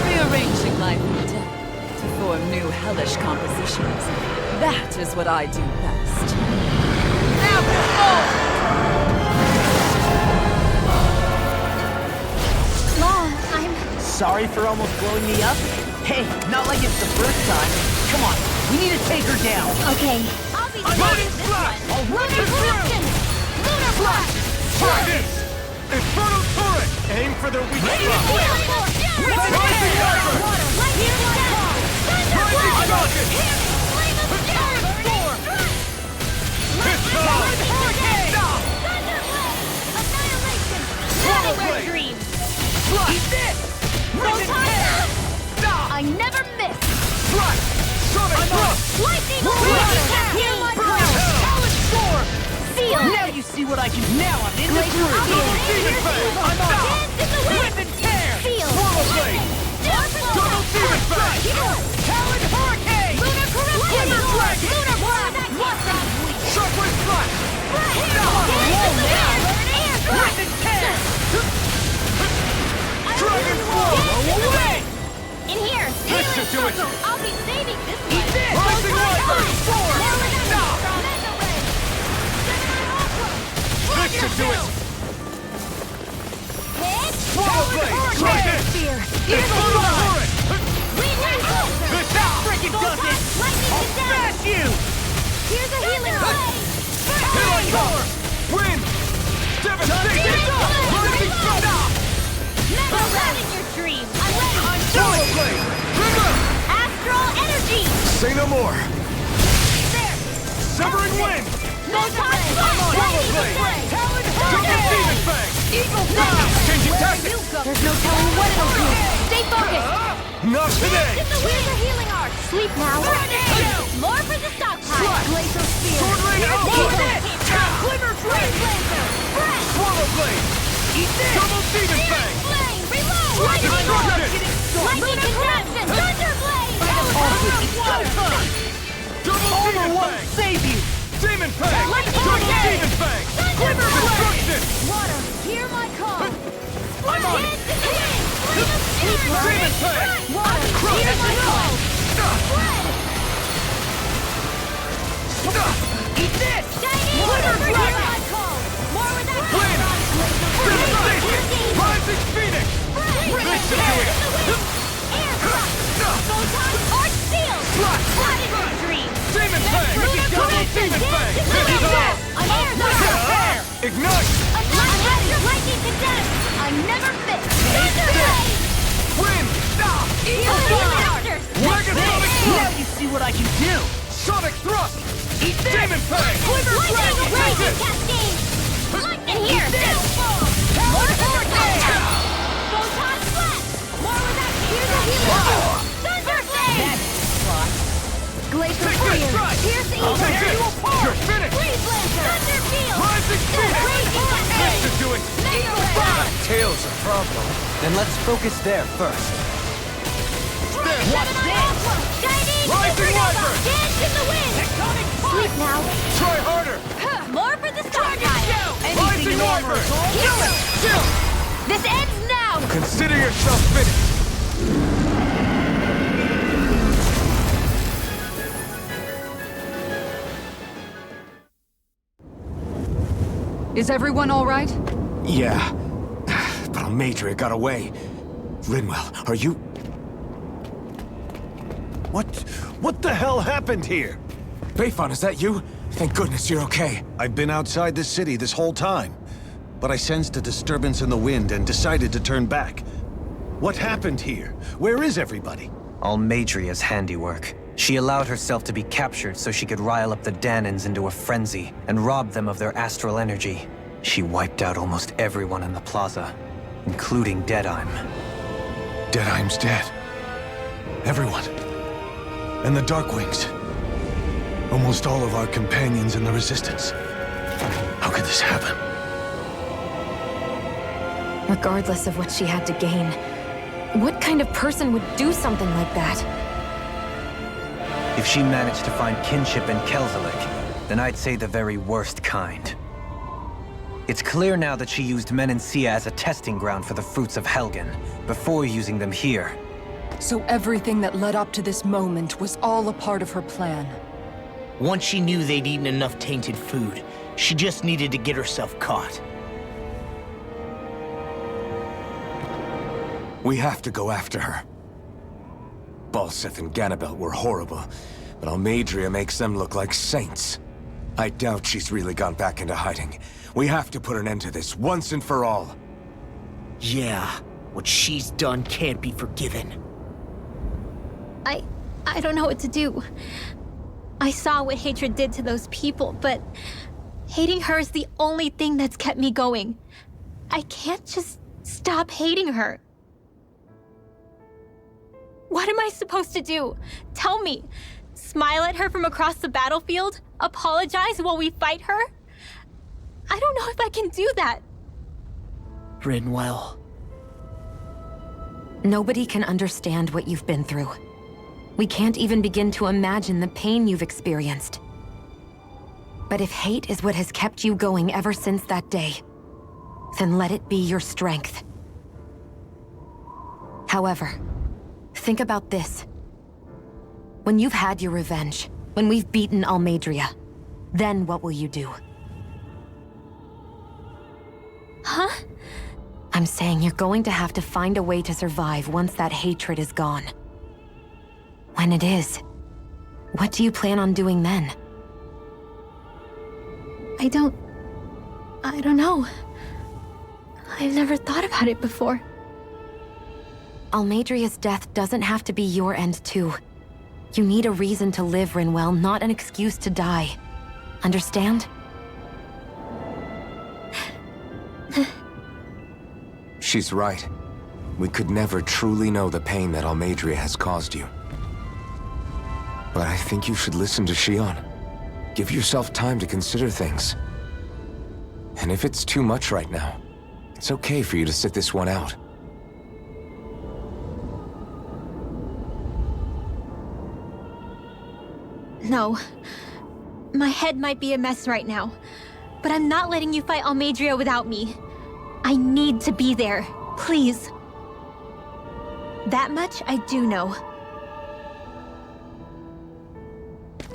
Rearranging life and death to form new hellish compositions. That is what I do best. Mom, I'm... Sorry for almost blowing me up? Hey, not like it's the first time. Come on, We need to take her down. Okay. I'll be loading this one. I'll run you through. Lunar Flash! Try this. Infernal turret. Aim for their weak spot. Rising Viper. Lightning Storm! Rising Falcon. Flame of Storm! Pistol. Hurricane. Annihilation! Swallow Nowhere Blade. Dream! Eat this. Risen Tear. I never miss! Strike. Sonic Thrust. Lightning Blast. Hear my Burn call! hell. Talon Storm! Seal! Now you see what I can. Now I'm in the Glacier groove. Field. Demon Fang. I'm out. Dance in the wind! Rip and tear. Seal! Swallow Blade. Double Demon Fang. Talon Hurricane. Lunar Corruption! Glimmer Dragon. Lunar Blast! Shockwave Flash. Rip and tear. Dragon Form. Away. In here! Listen to it. I'll be saving this one! Eat this. Rising Viper. Sword. Listen to it. Swallow Blade. Try this. Infernal turret. This freaking does it. I'll smash you. Here's a healing blade! Healing Core. Wind. Devastation. Rising Thunder. Never let in your dreams! I'm ready! Swallow Blade. River. Astral energy! Say no more. There! Severing Wind. No time! Swallow Blade. Double Demon Fang. Eagle Fang. Changing tactics. There's no telling what it'll do! Stay focused! Not today. Here's a healing arc! Sleep now! More for the stockpile! Glacial Spear! Sword Rain Outpost. Glimmer Flame Blazer! Swallow Blade. Eat this. Double Demon Fang. Flame! Reload! Destruction. Lightning Contraption! Thunder Blade! Double Demon Fang. Save you! Demon Fang. Double Demon Fang. Glimmer Destruction. Water! Hear my call! I'm on it. Demon Fang. Water! Hear my call! Eat this. Water! Hear my call! More with that! Wind. Devastation. Rising Phoenix. Listen to it. Air Thrust! Photon Arc Seal! Flood in your dreams! Demon Fang. Double Demon Fang. This is all. Air Thrust! Ignite. I'm ready! Lightning Condensed! I never miss! Thunder Blade! Wind. Eagle Fire! Megasonic Now Thrust. you see what I can do. Sonic Thrust. Eat Demon Fang. Glimmer Lightning Blazing Cascade! In here! More Hurricane! Photon Flash! More with that! Here's a healing! Thunder Blade! Glacier Take this Fire! strike. Here's the I'll take Tear this. you apart! You're finished. Freeze Blazer! Thunder Field! Rising Phoenix. Blazing Cascade! Listen to it. Mega Red! Tail's a problem. Then let's focus there first. Watch this. Chinese Rising Supernova! Viper. Dance in the wind! Sleep now! Try harder. More for the stockpile! Rising Viper. Chill. This ends now! Consider yourself finished. Is everyone all right? Yeah. But Almadria got away. Linwell, are you... What the hell happened here? Bayfon, is that you? Thank goodness you're okay. I've been outside the city this whole time, but I sensed a disturbance in the wind and decided to turn back. What happened here? Where is everybody? Almadria's handiwork. She allowed herself to be captured so she could rile up the Danans into a frenzy and rob them of their astral energy. She wiped out almost everyone in the plaza, including Deadheim. Deadheim's dead. Everyone. And the Darkwings. Almost all of our companions in the Resistance. How could this happen? Regardless of what she had to gain, what kind of person would do something like that? If she managed to find kinship in Kelzelik, then I'd say the very worst kind. It's clear now that she used Menancia as a testing ground for the fruits of Helgen, before using them here. So everything that led up to this moment was all a part of her plan. Once she knew they'd eaten enough tainted food, she just needed to get herself caught. We have to go after her. Balseth and Ganabelt were horrible, but Almadria makes them look like saints. I doubt she's really gone back into hiding. We have to put an end to this once and for all. Yeah, what she's done can't be forgiven. I don't know what to do. I saw what hatred did to those people, but hating her is the only thing that's kept me going. I can't just stop hating her. What am I supposed to do? Tell me. Smile at her from across the battlefield? Apologize while we fight her? I don't know if I can do that. Rinwell. Nobody can understand what you've been through. We can't even begin to imagine the pain you've experienced. But if hate is what has kept you going ever since that day, then let it be your strength. However, think about this. When you've had your revenge, when we've beaten Almadria, then what will you do? Huh? I'm saying you're going to have to find a way to survive once that hatred is gone. When it is, what do you plan on doing then? I don't know. I've never thought about it before. Almadria's death doesn't have to be your end too. You need a reason to live, Rinwell, not an excuse to die. Understand? She's right. We could never truly know the pain that Almadria has caused you. But I think you should listen to Shion. Give yourself time to consider things. And if it's too much right now, it's okay for you to sit this one out. No. My head might be a mess right now, but I'm not letting you fight Almadria without me. I need to be there, please. That much I do know.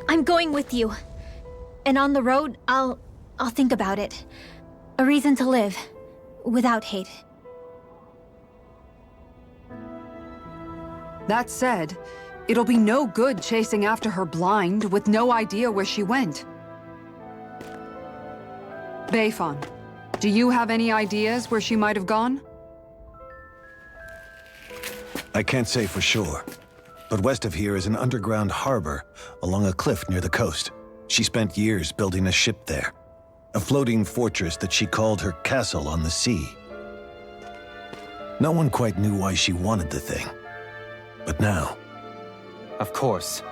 I'm going with you. And on the road, I'll think about it. A reason to live, without hate. That said, it'll be no good chasing after her blind with no idea where she went. Beifan, do you have any ideas where she might have gone? I can't say for sure, but west of here is an underground harbor along a cliff near the coast. She spent years building a ship there, a floating fortress that she called her castle on the sea. No one quite knew why she wanted the thing, but now... Of course.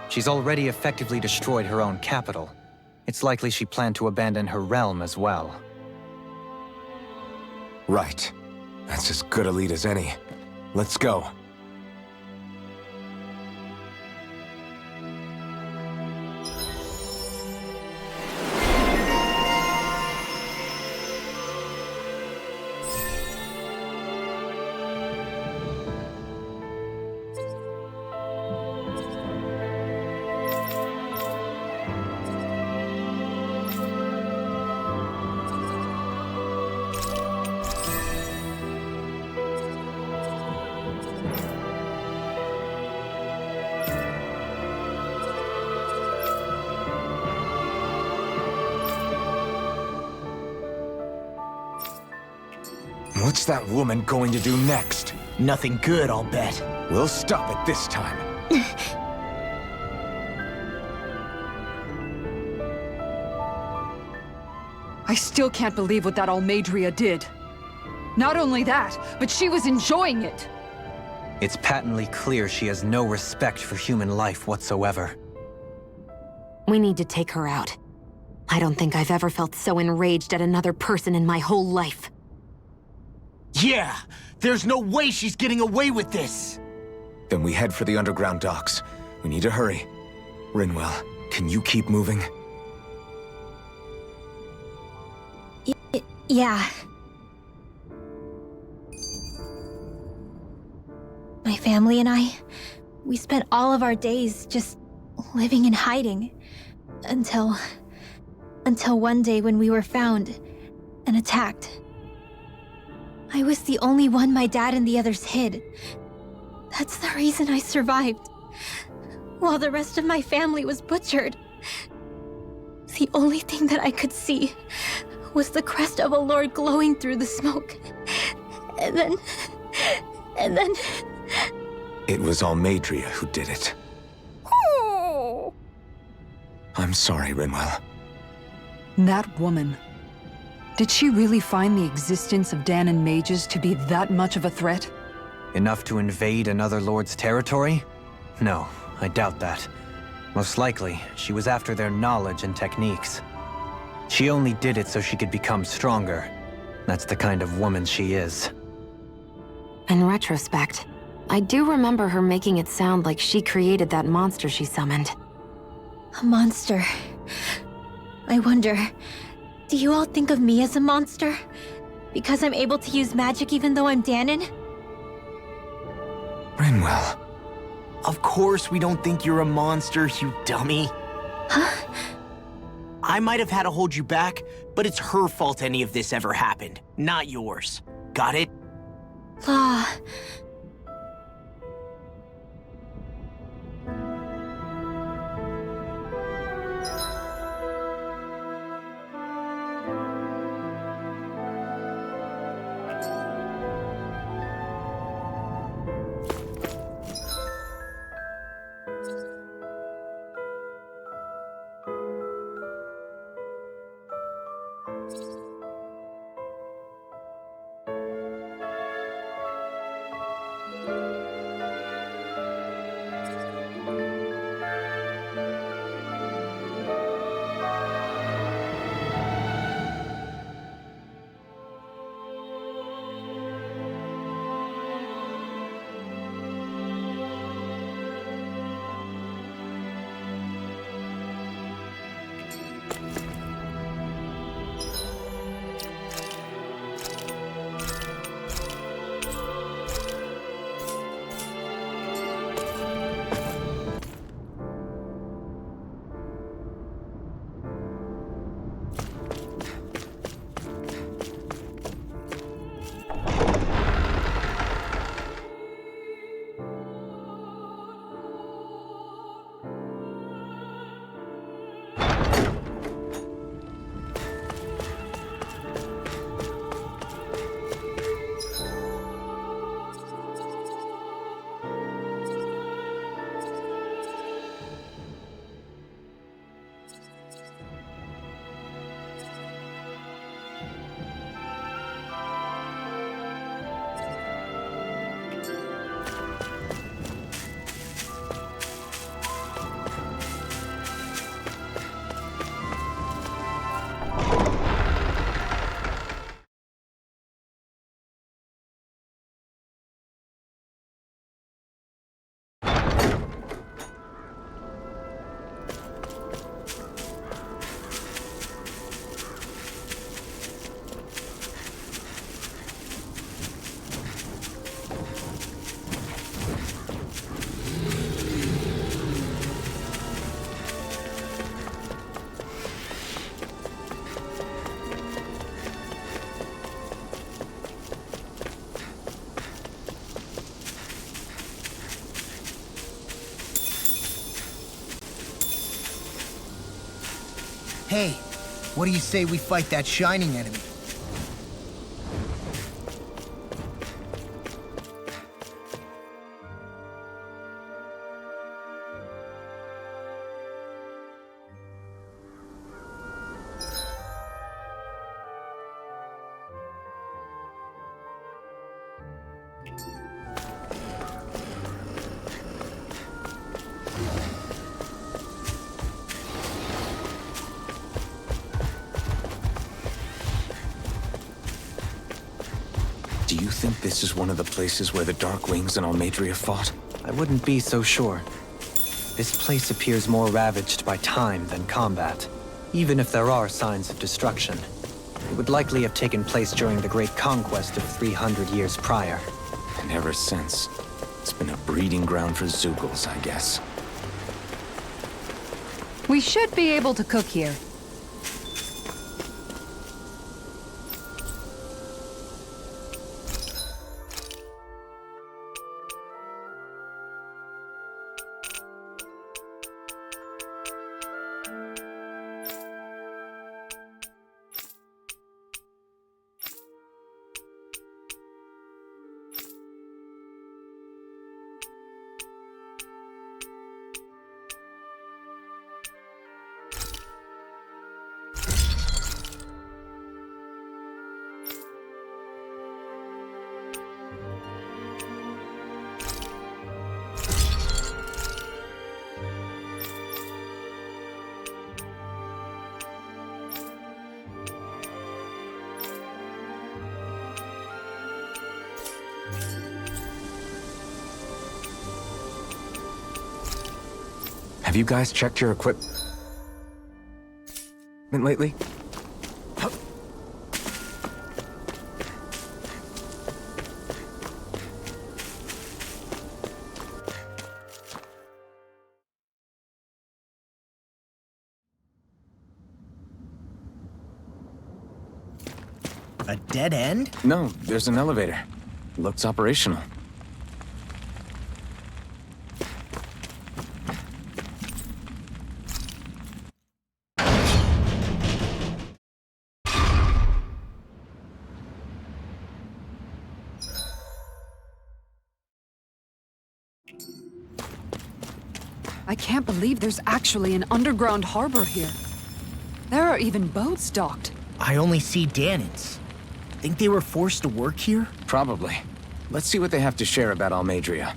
She's already effectively destroyed her own capital. It's likely she planned to abandon her realm as well. Right. That's as good a lead as any. Let's go. What's that woman going to do next? Nothing good, I'll bet. We'll stop it this time. I still can't believe what that Almadria did. Not only that, but she was enjoying it. It's patently clear she has no respect for human life whatsoever. We need to take her out. I don't think I've ever felt so enraged at another person in my whole life. Yeah! There's no way she's getting away with this! Then we head for the underground docks. We need to hurry. Rinwell, can you keep moving? Yeah. My family and I, we spent all of our days just living in hiding. Until one day when we were found and attacked. I was the only one my dad and the others hid. That's the reason I survived. while the rest of my family was butchered. The only thing that I could see was the crest of a lord glowing through the smoke. And then... It was Almadria who did it. Oh. I'm sorry, Rinwell. That woman. Did she really find the existence of Danon mages to be that much of a threat? Enough to invade another lord's territory? No, I doubt that. Most likely, she was after their knowledge and techniques. She only did it so she could become stronger. That's the kind of woman she is. In retrospect, I do remember her making it sound like she created that monster she summoned. A monster. I wonder, do you all think of me as a monster? Because I'm able to use magic even though I'm Danon? Rinwell. Of course we don't think you're a monster, you dummy. Huh? I might have had to hold you back, but it's her fault any of this ever happened, not yours. Got it? Law. Hey, what do you say we fight that shining enemy? Do you think this is one of the places where the Dark Wings and Almadria fought? I wouldn't be so sure. This place appears more ravaged by time than combat. Even if there are signs of destruction, it would likely have taken place during the Great Conquest of 300 years prior. And ever since, it's been a breeding ground for Zeugles, I guess. We should be able to cook here. you guys checked your equipment lately? A dead end? No, there's an elevator. Looks operational. I can't believe there's actually an underground harbor here. There are even boats docked. I only see Danans. Think they were forced to work here? Probably. Let's see what they have to share about Almadria.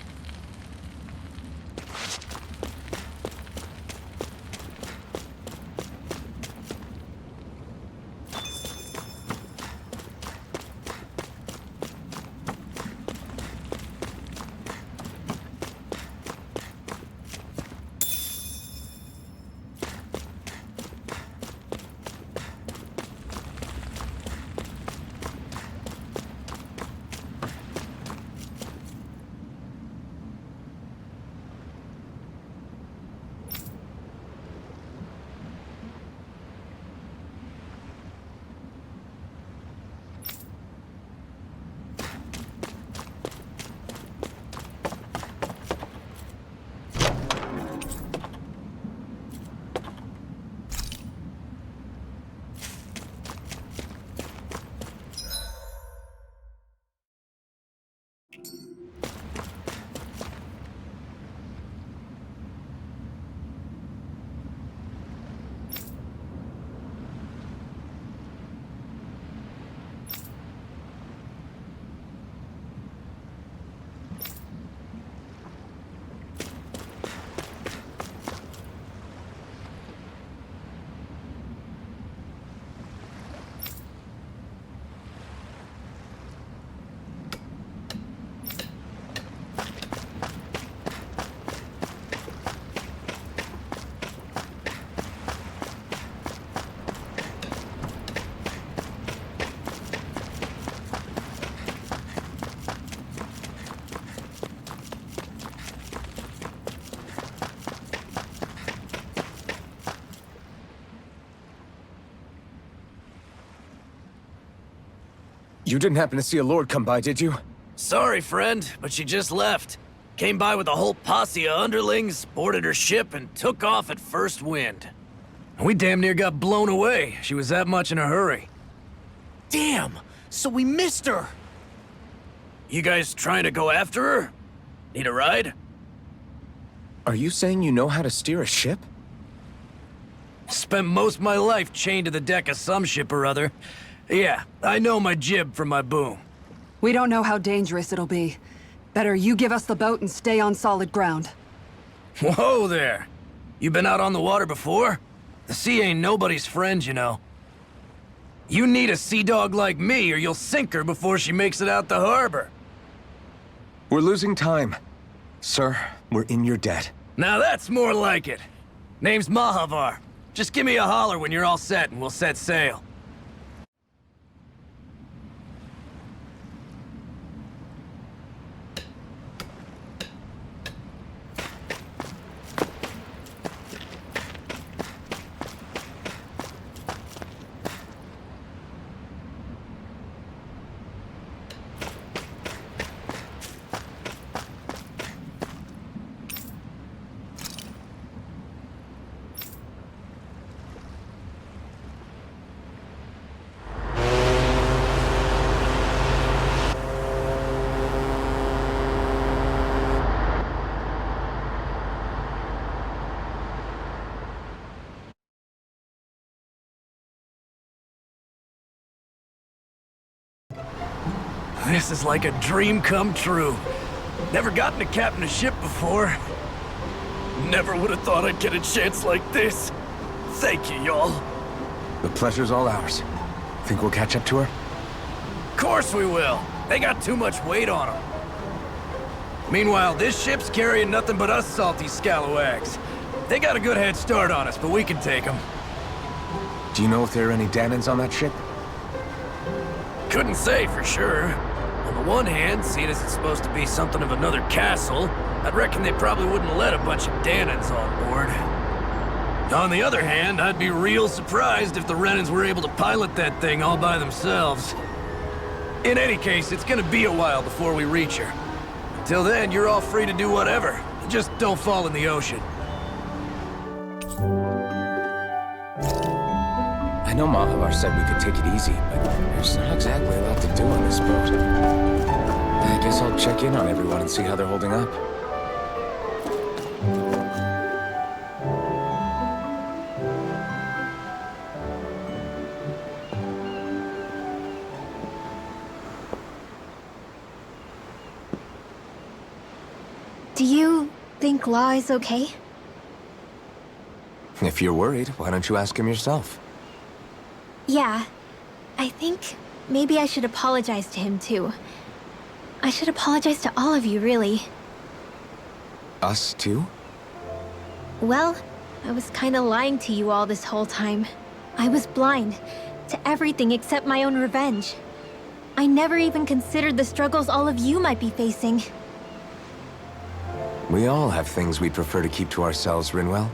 You didn't happen to see a lord come by, did you? Sorry, friend, but she just left. Came by with a whole posse of underlings, boarded her ship, and took off at first wind. We damn near got blown away. She was that much in a hurry. Damn! So we missed her! You guys trying to go after her? Need a ride? Are you saying you know how to steer a ship? Spent most of my life chained to the deck of some ship or other. Yeah, I know my jib from my boom. We don't know how dangerous it'll be. Better you give us the boat and stay on solid ground. Whoa there! You been out on the water before? The sea ain't nobody's friend, you know. You need a sea dog like me or you'll sink her before she makes it out the harbor. We're losing time. Sir, we're in your debt. Now that's more like it. Name's Mahavar. Just give me a holler when you're all set and we'll set sail. This is like a dream come true. Never gotten to captain a ship before. Never would have thought I'd get a chance like this. Thank you, y'all. The pleasure's all ours. Think we'll catch up to her? Of course we will. They got too much weight on them. Meanwhile, this ship's carrying nothing but us salty scalawags. They got a good head start on us, but we can take them. Do you know if there are any Danans on that ship? Couldn't say for sure. On the one hand, seeing as it's supposed to be something of another castle, I'd reckon they probably wouldn't let a bunch of Danans on board. On the other hand, I'd be real surprised if the Renans were able to pilot that thing all by themselves. In any case, it's gonna be a while before we reach her. Till then, you're all free to do whatever. Just don't fall in the ocean. I know Mahavar said we could take it easy, but there's not exactly a lot to do on this boat. I guess I'll check in on everyone and see how they're holding up. Do you think Law is okay? If you're worried, why don't you ask him yourself? Yeah. I think maybe I should apologize to him too. I should apologize to all of you, really. Us too? Well, I was kinda lying to you all this whole time. I was blind to everything except my own revenge. I never even considered the struggles all of you might be facing. We all have things we'd prefer to keep to ourselves, Rinwell.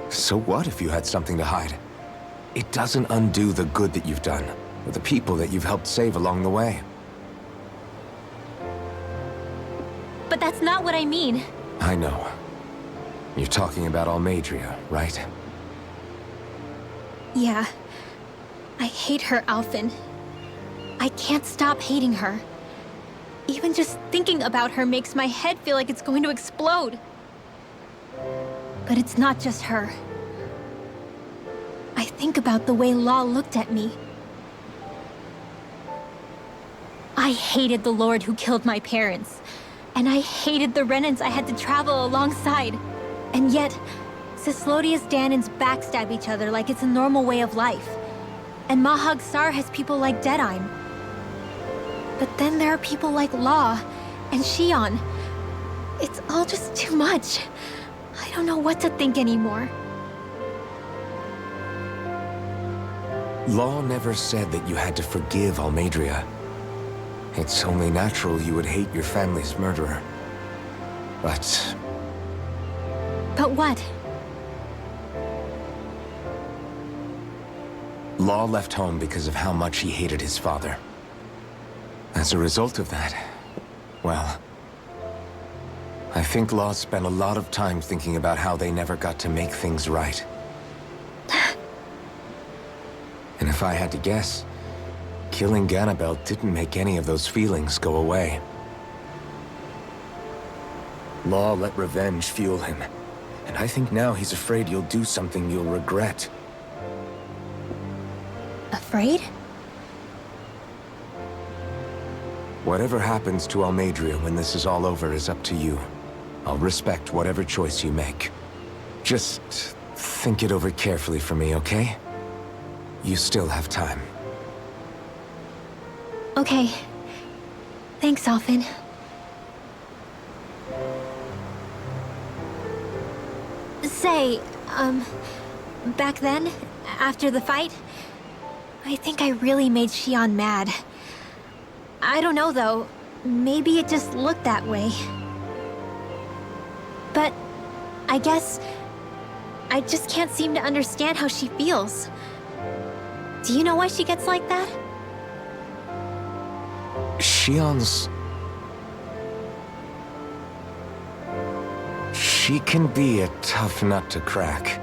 So what if you had something to hide? It doesn't undo the good that you've done, or the people that you've helped save along the way. But that's not what I mean. I know. You're talking about Almadria, right? Yeah. I hate her, Alphen. I can't stop hating her. Even just thinking about her makes my head feel like it's going to explode. But it's not just her. I think about the way Law looked at me. I hated the Lord who killed my parents. And I hated the Renans I had to travel alongside. And yet, Cislodia's Danans backstab each other like it's a normal way of life. And Mahag Sar has people like Deadime. But then there are people like Law and Shion. It's all just too much. I don't know what to think anymore. Law never said that you had to forgive Almadria. It's only natural you would hate your family's murderer. But what? Law left home because of how much he hated his father. As a result of that, well, I think Law spent a lot of time thinking about how they never got to make things right. And if I had to guess, killing Ganabel didn't make any of those feelings go away. Law let revenge fuel him, and I think now he's afraid you'll do something you'll regret. Afraid? Whatever happens to Almadria when this is all over is up to you. I'll respect whatever choice you make. Just think it over carefully for me, okay? You still have time. Okay. Thanks, Alphen. Say, back then, after the fight, I think I really made Shion mad. I don't know, though. Maybe it just looked that way. But I guess I just can't seem to understand how she feels. Do you know why she gets like that? Shion's... She can be a tough nut to crack.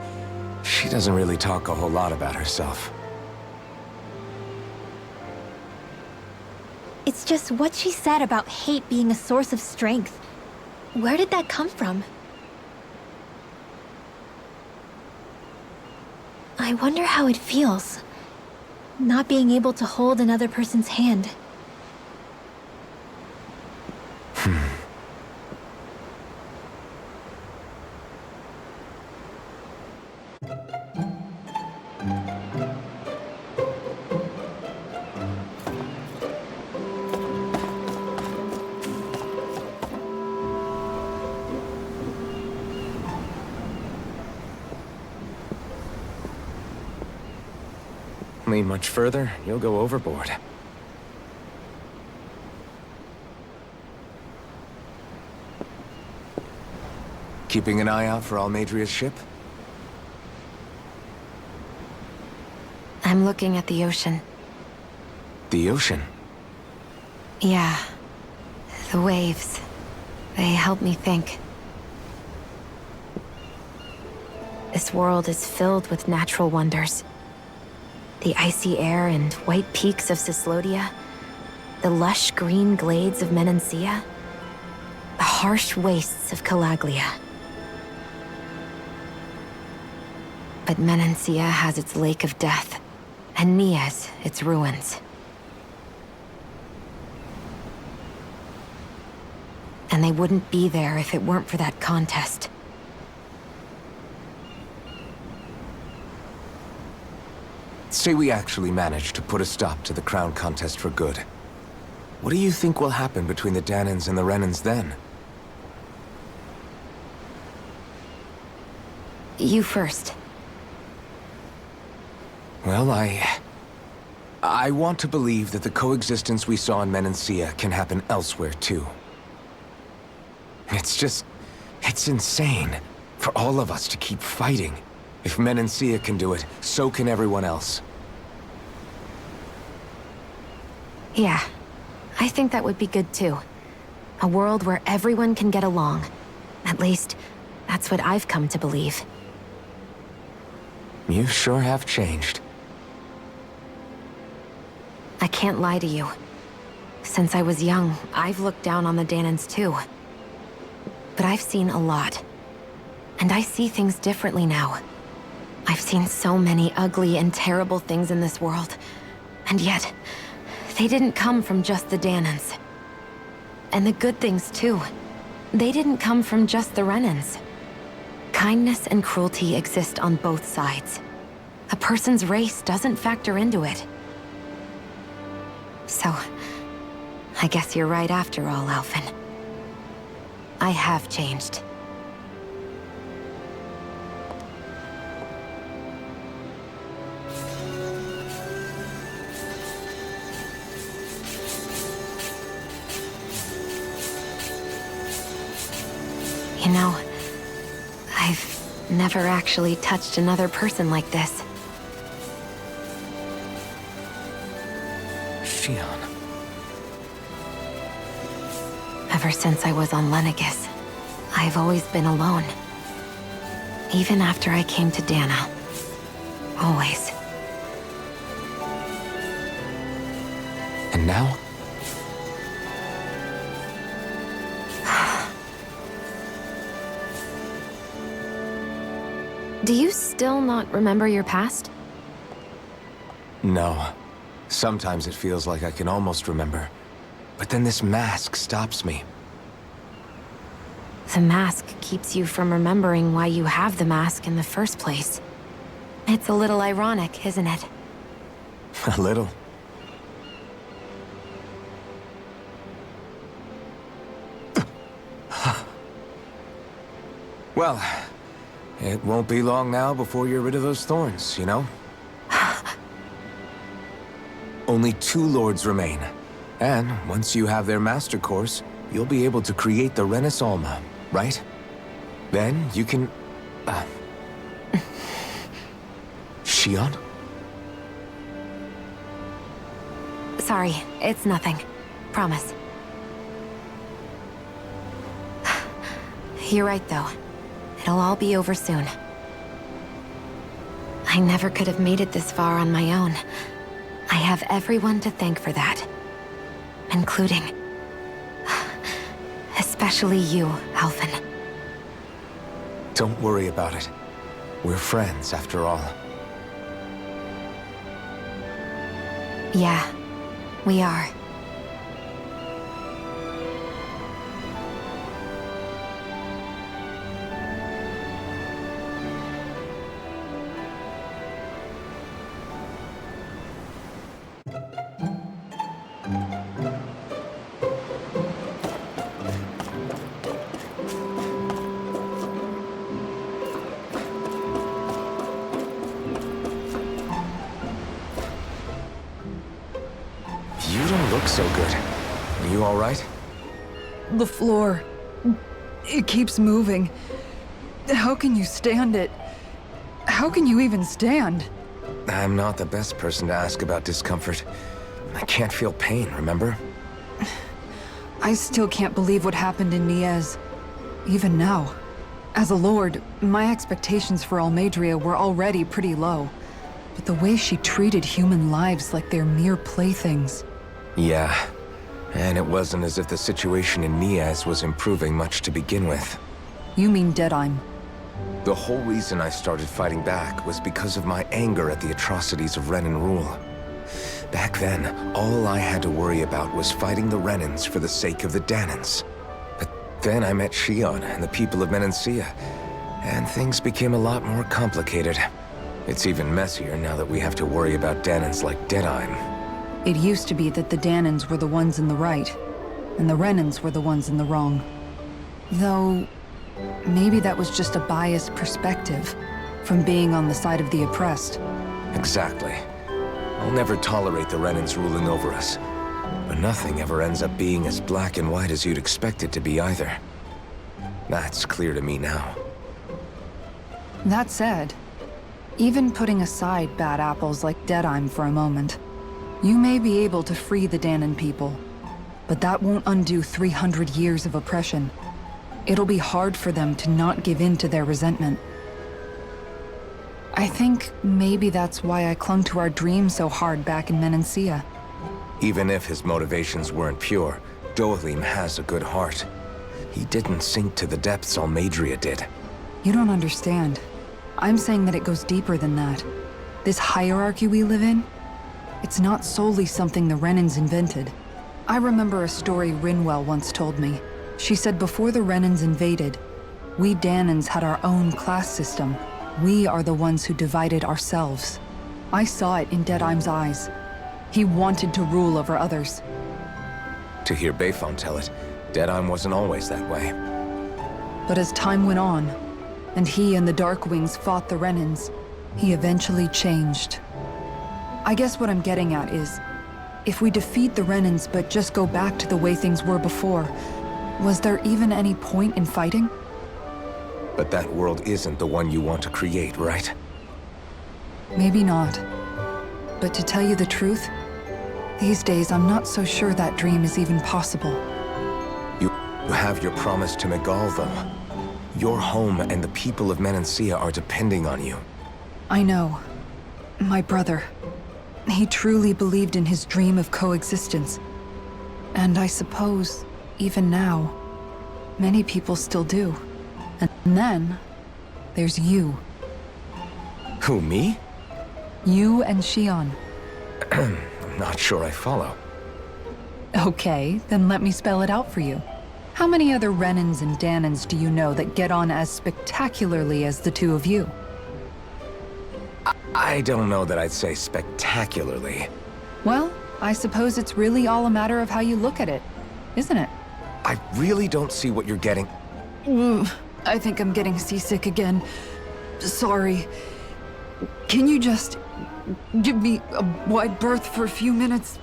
She doesn't really talk a whole lot about herself. It's just what she said about hate being a source of strength. Where did that come from? I wonder how it feels, not being able to hold another person's hand. Lean much further, you'll go overboard. Keeping an eye out for Almadria's ship? I'm looking at the ocean. The ocean? Yeah. The waves. They help me think. This world is filled with natural wonders. The icy air and white peaks of Cislodia, the lush green glades of Menancia, the harsh wastes of Calaglia. But Menancia has its Lake of Death, and Nias its ruins. And they wouldn't be there if it weren't for that contest. Say we actually manage to put a stop to the crown contest for good. What do you think will happen between the Danans and the Renans then? You first. Well, I want to believe that the coexistence we saw in Menancia can happen elsewhere, too. It's insane for all of us to keep fighting. If Menancia can do it, so can everyone else. Yeah, I think that would be good too. A world where everyone can get along. At least, that's what I've come to believe. You sure have changed. I can't lie to you. Since I was young, I've looked down on the Danans too. But I've seen a lot. And I see things differently now. I've seen so many ugly and terrible things in this world. And yet, they didn't come from just the Danans. And the good things too. They didn't come from just the Renans. Kindness and cruelty exist on both sides. A person's race doesn't factor into it. So, I guess you're right after all, Alphen. I have changed. You know, I've never actually touched another person like this. Shion. Ever since I was on Lenegis, I've always been alone. Even after I came to Dana. Always. And now? Do you still not remember your past? No. Sometimes it feels like I can almost remember. But then this mask stops me. The mask keeps you from remembering why you have the mask in the first place. It's a little ironic, isn't it? A little. Well, it won't be long now before you're rid of those thorns, you know? Only 2 lords remain. And once you have their master course, you'll be able to create the Renis Alma, right? Then you can... Shion? Sorry, it's nothing. Promise. You're right, though. It'll all be over soon. I never could have made it this far on my own. I have everyone to thank for that. Including... especially you, Alphen. Don't worry about it. We're friends, after all. Yeah, we are. look so good. Are you all right? The floor. It keeps moving. How can you stand it? How can you even stand? I'm not the best person to ask about discomfort. I can't feel pain, remember? I still can't believe what happened in Niez. Even now. As a lord, my expectations for Almeidrea were already pretty low. But the way she treated human lives like they're mere playthings. Yeah. And it wasn't as if the situation in Niez was improving much to begin with. You mean Deadheim? The whole reason I started fighting back was because of my anger at the atrocities of Renan rule. Back then, all I had to worry about was fighting the Renans for the sake of the Danans. But then I met Shion and the people of Menancia, and things became a lot more complicated. It's even messier now that we have to worry about Danans like Deadheim. It used to be that the Danans were the ones in the right, and the Renans were the ones in the wrong. Though, maybe that was just a biased perspective from being on the side of the oppressed. Exactly. I'll never tolerate the Renans ruling over us. But nothing ever ends up being as black and white as you'd expect it to be either. That's clear to me now. That said, even putting aside bad apples like Deadheim for a moment, you may be able to free the Danan people, but that won't undo 300 years of oppression. It'll be hard for them to not give in to their resentment. I think maybe that's why I clung to our dream so hard back in Menancia. Even if his motivations weren't pure, Dohalim has a good heart. He didn't sink to the depths Almeidrea did. You don't understand. I'm saying that it goes deeper than that. This hierarchy we live in, it's not solely something the Renans invented. I remember a story Rinwell once told me. She said before the Renans invaded, we Danans had our own class system. We are the ones who divided ourselves. I saw it in Deadheim's eyes. He wanted to rule over others. To hear Bayfon tell it, Deadheim wasn't always that way. But as time went on, and he and the Darkwings fought the Renans, he eventually changed. I guess what I'm getting at is, if we defeat the Renans but just go back to the way things were before, was there even any point in fighting? But that world isn't the one you want to create, right? Maybe not. But to tell you the truth, these days I'm not so sure that dream is even possible. You have your promise to Megal, though. Your home and the people of Menancia are depending on you. I know. My brother. He truly believed in his dream of coexistence. And I suppose, even now, many people still do. And then, there's you. Who, me? You and Shion. I'm not sure I follow. Okay, then let me spell it out for you. How many other Renans and Danans do you know that get on as spectacularly as the two of you? I don't know that I'd say spectacularly. Well, I suppose it's really all a matter of how you look at it, isn't it? I really don't see what you're getting. I think I'm getting seasick again. Sorry. Can you just give me a wide berth for a few minutes?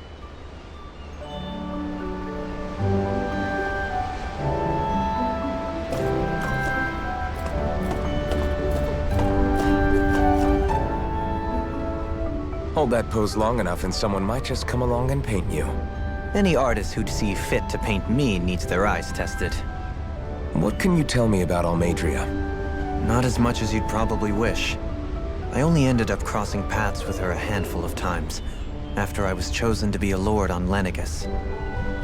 Hold that pose long enough and someone might just come along and paint you. Any artist who'd see fit to paint me needs their eyes tested. What can you tell me about Almeidrea? Not as much as you'd probably wish. I only ended up crossing paths with her a handful of times, after I was chosen to be a lord on Lenegus.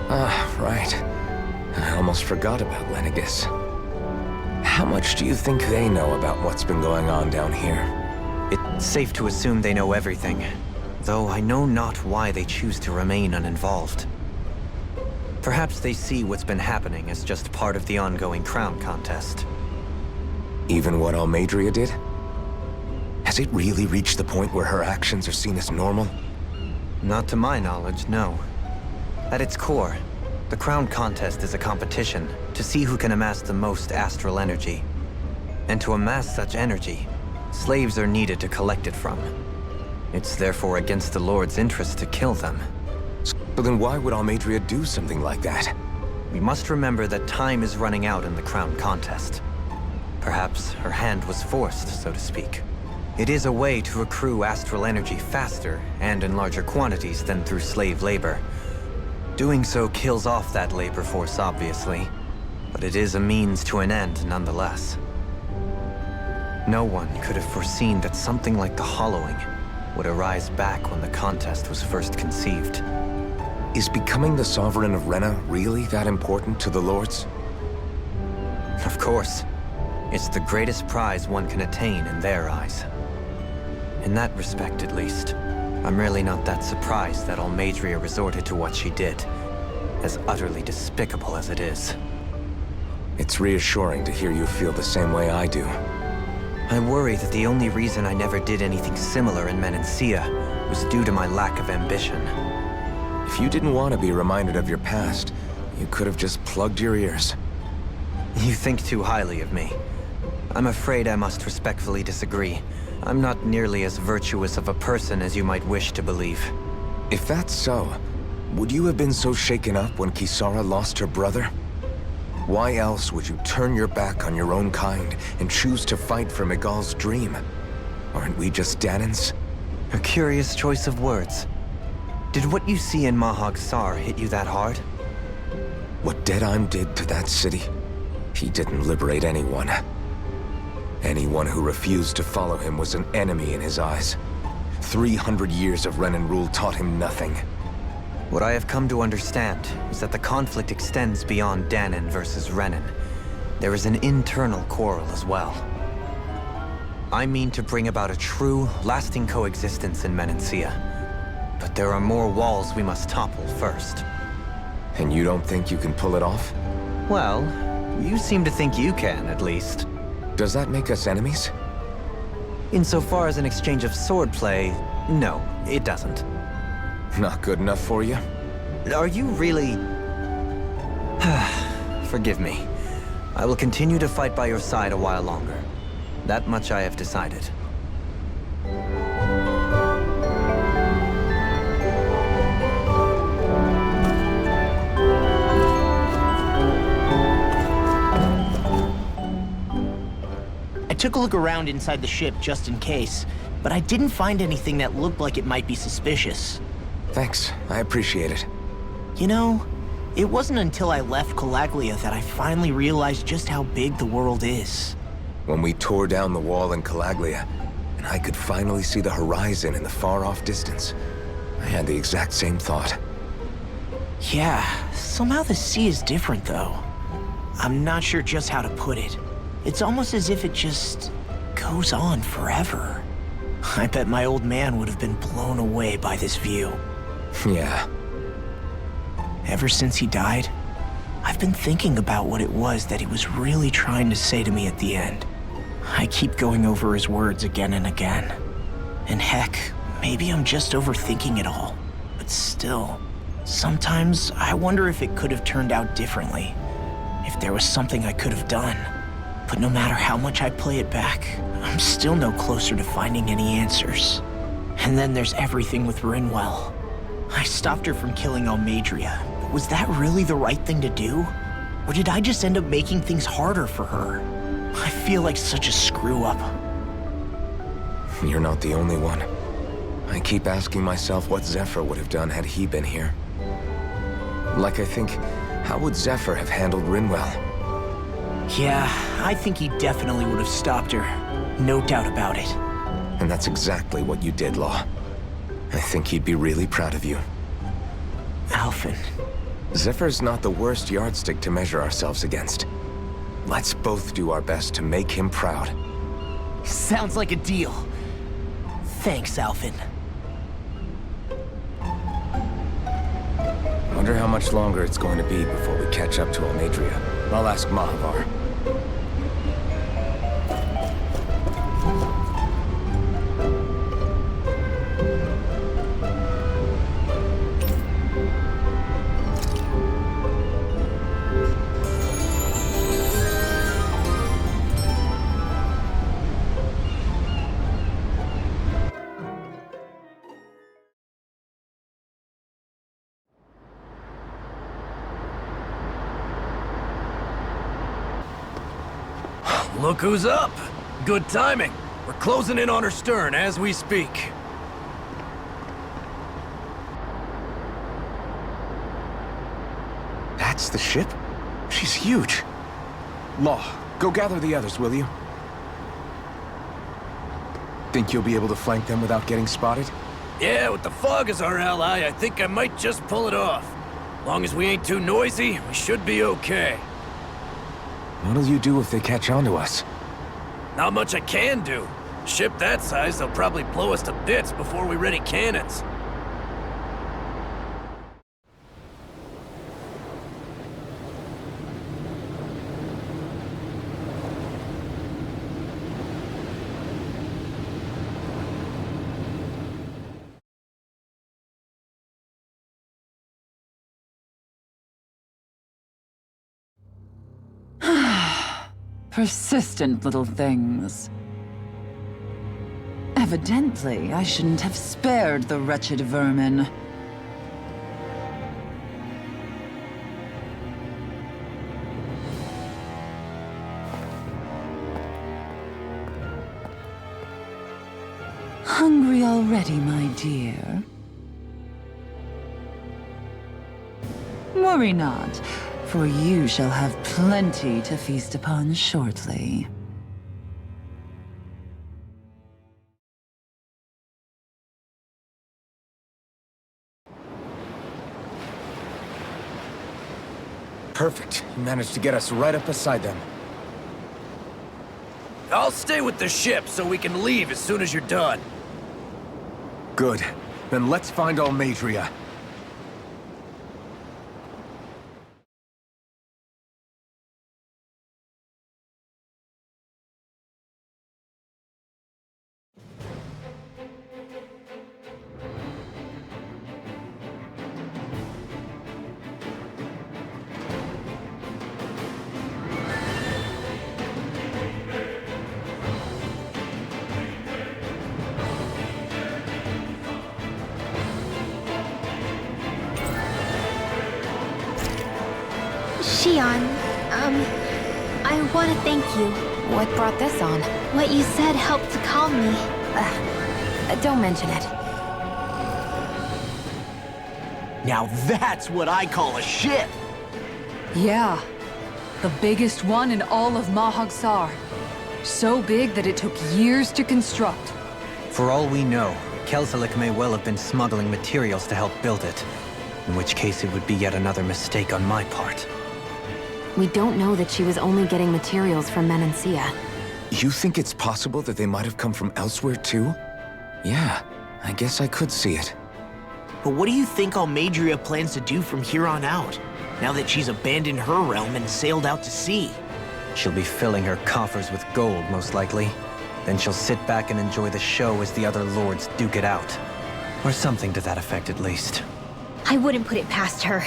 Ah, right. I almost forgot about Lenegus. How much do you think they know about what's been going on down here? It's safe to assume they know everything, though I know not why they choose to remain uninvolved. Perhaps they see what's been happening as just part of the ongoing crown contest. Even what Almeidrea did? Has it really reached the point where her actions are seen as normal? Not to my knowledge, no. At its core, the crown contest is a competition to see who can amass the most astral energy. And to amass such energy, slaves are needed to collect it from. It's therefore against the Lord's interest to kill them. So then why would Almadria do something like that? We must remember that time is running out in the crown contest. Perhaps her hand was forced, so to speak. It is a way to accrue astral energy faster and in larger quantities than through slave labor. Doing so kills off that labor force, obviously, but it is a means to an end nonetheless. No one could have foreseen that something like the Hollowing would arise back when the contest was first conceived. Is becoming the Sovereign of Rena really that important to the Lords? Of course. It's the greatest prize one can attain in their eyes. In that respect, at least, I'm really not that surprised that Almadria resorted to what she did, as utterly despicable as it is. It's reassuring to hear you feel the same way I do. I worry that the only reason I never did anything similar in Menancia was due to my lack of ambition. If you didn't want to be reminded of your past, you could have just plugged your ears. You think too highly of me. I'm afraid I must respectfully disagree. I'm not nearly as virtuous of a person as you might wish to believe. If that's so, would you have been so shaken up when Kisara lost her brother? Why else would you turn your back on your own kind and choose to fight for Miguel's dream? Aren't we just Danans? A curious choice of words. Did what you see in Mahag Sar hit you that hard? What Deadheim did to that city, he didn't liberate anyone. Anyone who refused to follow him was an enemy in his eyes. 300 years of Renan rule taught him nothing. What I have come to understand is that the conflict extends beyond Danan versus Renan. There is an internal quarrel as well. I mean to bring about a true, lasting coexistence in Menancia. But there are more walls we must topple first. And you don't think you can pull it off? Well, you seem to think you can, at least. Does that make us enemies? Insofar as an exchange of swordplay, no, it doesn't. Not good enough for you? Are you really... Forgive me. I will continue to fight by your side a while longer. That much I have decided. I took a look around inside the ship just in case, but I didn't find anything that looked like it might be suspicious. Thanks, I appreciate it. You know, it wasn't until I left Calaglia that I finally realized just how big the world is. When we tore down the wall in Calaglia, and I could finally see the horizon in the far-off distance, I had the exact same thought. Yeah, somehow the sea is different though. I'm not sure just how to put it. It's almost as if it just goes on forever. I bet my old man would have been blown away by this view. Yeah. Ever since he died, I've been thinking about what it was that he was really trying to say to me at the end. I keep going over his words again and again. And heck, maybe I'm just overthinking it all. But still, sometimes I wonder if it could have turned out differently. If there was something I could have done. But no matter how much I play it back, I'm still no closer to finding any answers. And then there's everything with Rinwell. I stopped her from killing Almadria, but was that really the right thing to do? Or did I just end up making things harder for her? I feel like such a screw-up. You're not the only one. I keep asking myself what Zephyr would have done had he been here. Like I think, how would Zephyr have handled Rinwell? Yeah, I think he definitely would have stopped her. No doubt about it. And that's exactly what you did, Law. I think he'd be really proud of you. Alphen. Zephyr's not the worst yardstick to measure ourselves against. Let's both do our best to make him proud. Sounds like a deal. Thanks, Alphen. Wonder how much longer it's going to be before we catch up to Almadria. I'll ask Mahavar. Look who's up! Good timing. We're closing in on her stern as we speak. That's the ship? She's huge. Law, go gather the others, will you? Think you'll be able to flank them without getting spotted? Yeah, with the fog as our ally, I think I might just pull it off. Long as we ain't too noisy, we should be okay. What'll you do if they catch on to us? Not much I can do. Ship that size, they'll probably blow us to bits before we ready cannons. Persistent little things. Evidently, I shouldn't have spared the wretched vermin. Hungry already, my dear? Worry not, for you shall have plenty to feast upon shortly. Perfect. You managed to get us right up beside them. I'll stay with the ship so we can leave as soon as you're done. Good. Then let's find Almadria. Shion, I want to thank you. What brought this on? What you said helped to calm me. Don't mention it. Now that's what I call a ship! Yeah. The biggest one in all of Mahag-Sar. So big that it took years to construct. For all we know, Kelselik may well have been smuggling materials to help build it. In which case it would be yet another mistake on my part. We don't know that she was only getting materials from Menancia. You think it's possible that they might have come from elsewhere too? Yeah, I guess I could see it. But what do you think Almadria plans to do from here on out, now that she's abandoned her realm and sailed out to sea? She'll be filling her coffers with gold, most likely. Then she'll sit back and enjoy the show as the other lords duke it out. Or something to that effect, at least. I wouldn't put it past her.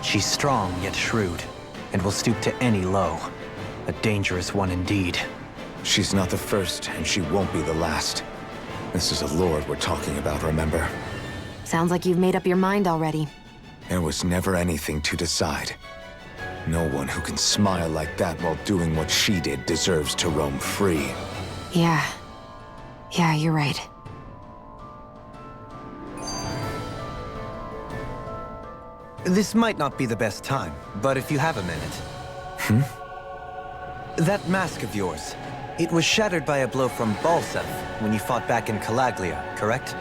She's strong, yet shrewd, and will stoop to any low. A dangerous one indeed. She's not the first, and she won't be the last. This is a lord we're talking about, remember? Sounds like you've made up your mind already. There was never anything to decide. No one who can smile like that while doing what she did deserves to roam free. Yeah. Yeah, you're right. This might not be the best time, but if you have a minute. That mask of yours, it was shattered by a blow from Balsef when you fought back in Calaglia, correct?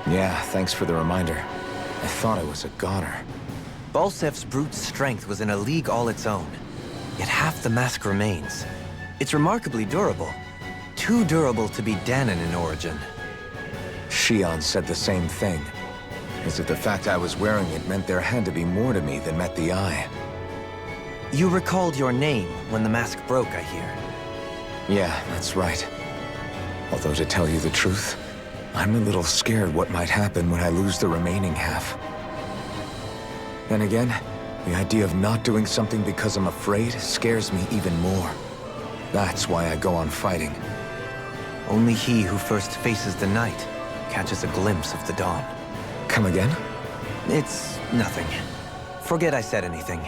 Yeah, thanks for the reminder. I thought it was a goner. Balsef's brute strength was in a league all its own, yet half the mask remains. It's remarkably durable. Too durable to be Danon in origin. Shion said the same thing. As if the fact I was wearing it meant there had to be more to me than met the eye. You recalled your name when the mask broke, I hear. Yeah, that's right. Although to tell you the truth, I'm a little scared what might happen when I lose the remaining half. Then again, the idea of not doing something because I'm afraid scares me even more. That's why I go on fighting. Only he who first faces the night catches a glimpse of the dawn. Come again? It's nothing. Forget I said anything.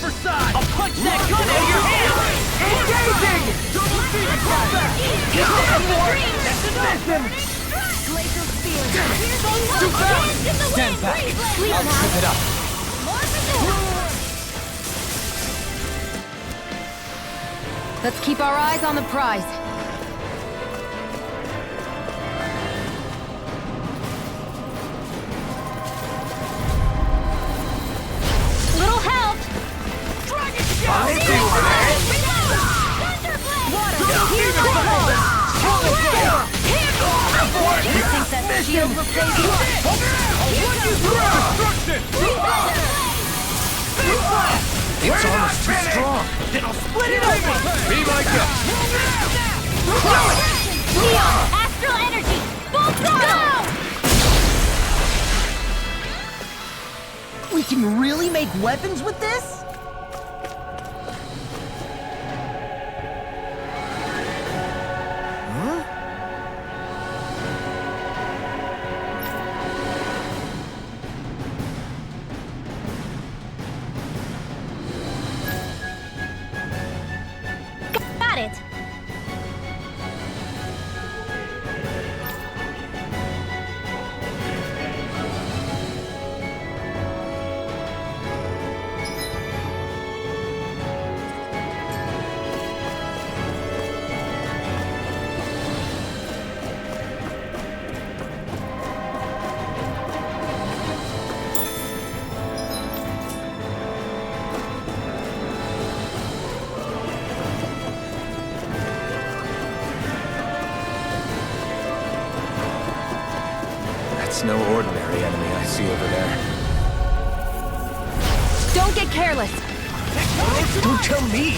for size! I'll punch that gun out of your hand! Engaging! Double demon combat! That's enough! Glacial spear. Too fast! Stand back. I'll trip it up. Let's keep our eyes on the prize. Little help! Dragon You think that shield will save you? Its armor's too strong. Then I'll split it open! Be my guest. Leon, astral energy! Full throttle! We can really make weapons with this? Got it! That's no ordinary enemy I see over there. Don't get careless. Don't tell me!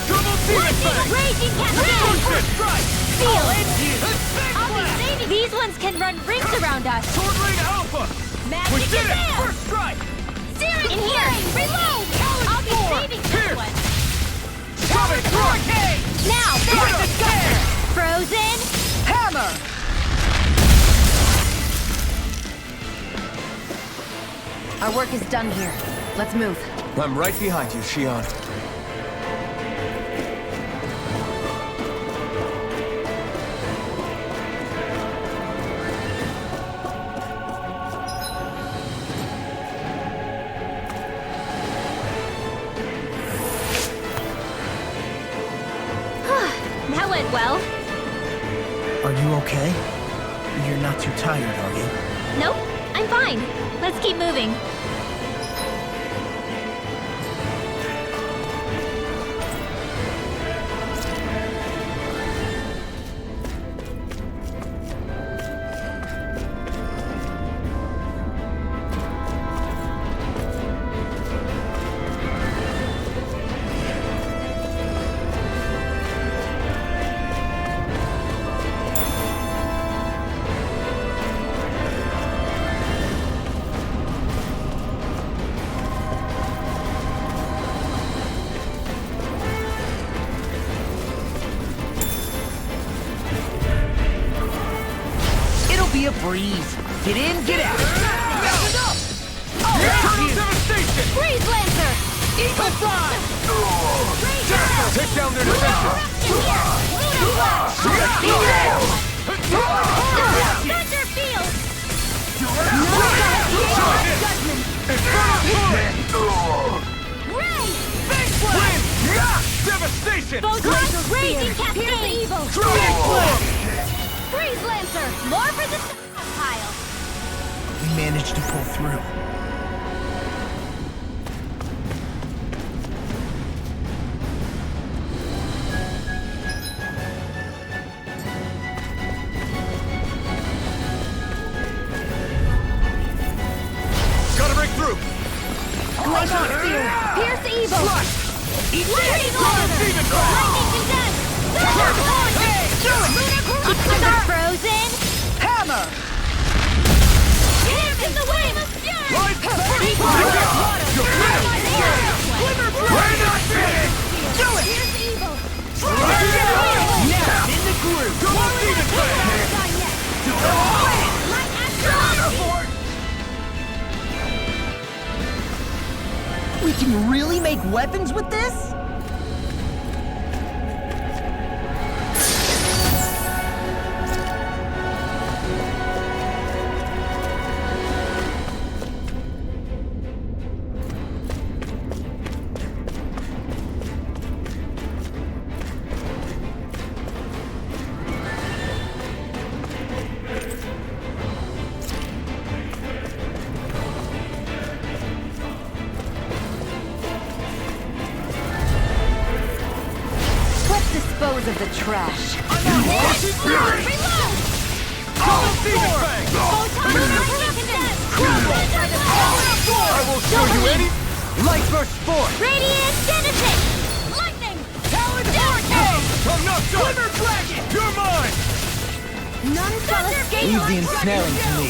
Double demon fang! Raging cascade! Feel I'll be saving. These ones can run rings around us. Sword Ring Alpha! Magic We did it! advance. First strike! Searing in here! Reload! I'll be saving this one. Sonic Hurricane! Now, Poison Frozen! Hammer! Our work is done here. Let's move. I'm right behind you, Shion. That went well. Are you okay? You're not too tired, are you? Nope, I'm fine. Let's keep moving. Be a breeze. Get in, get out. That's enough! Eternal Devastation! Freeze Lancer! Eagle Fly! Take down their defenses. Thunder Field! Ray! Devastation! Photon Raging Cascade! Evil! Freeze Lancer! More for the pile! We managed to pull through. Gotta break through! Glacial spear. Pierce evil. Lightning Demon Fang! Lightning Condensed! Lunar Frozen! Hammer! Hands in the Wave of Fury! Light We're not finished! Do it! Here's evil! Now, in the groove! Double Demon Fang! Light Astral! We can really make weapons with this? Dispose of the trash. I'm on Reload! I will show you any... Light burst forth! Radiant Genesis! Lightning! Talon Hurricane! I'm not done! Glimmer Dragon! You're mine! None shall escape. Leave the ensnaring to me.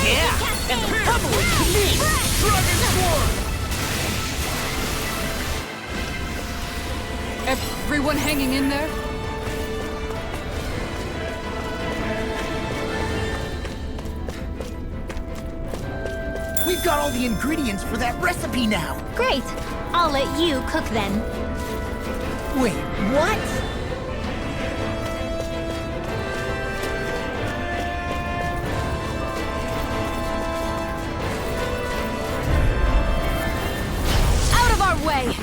Yeah! And pummeling to me! Dragon Swarm! Everyone hanging in there? We've got all the ingredients for that recipe now! Great. I'll let you cook then. Wait, what? Out of our way!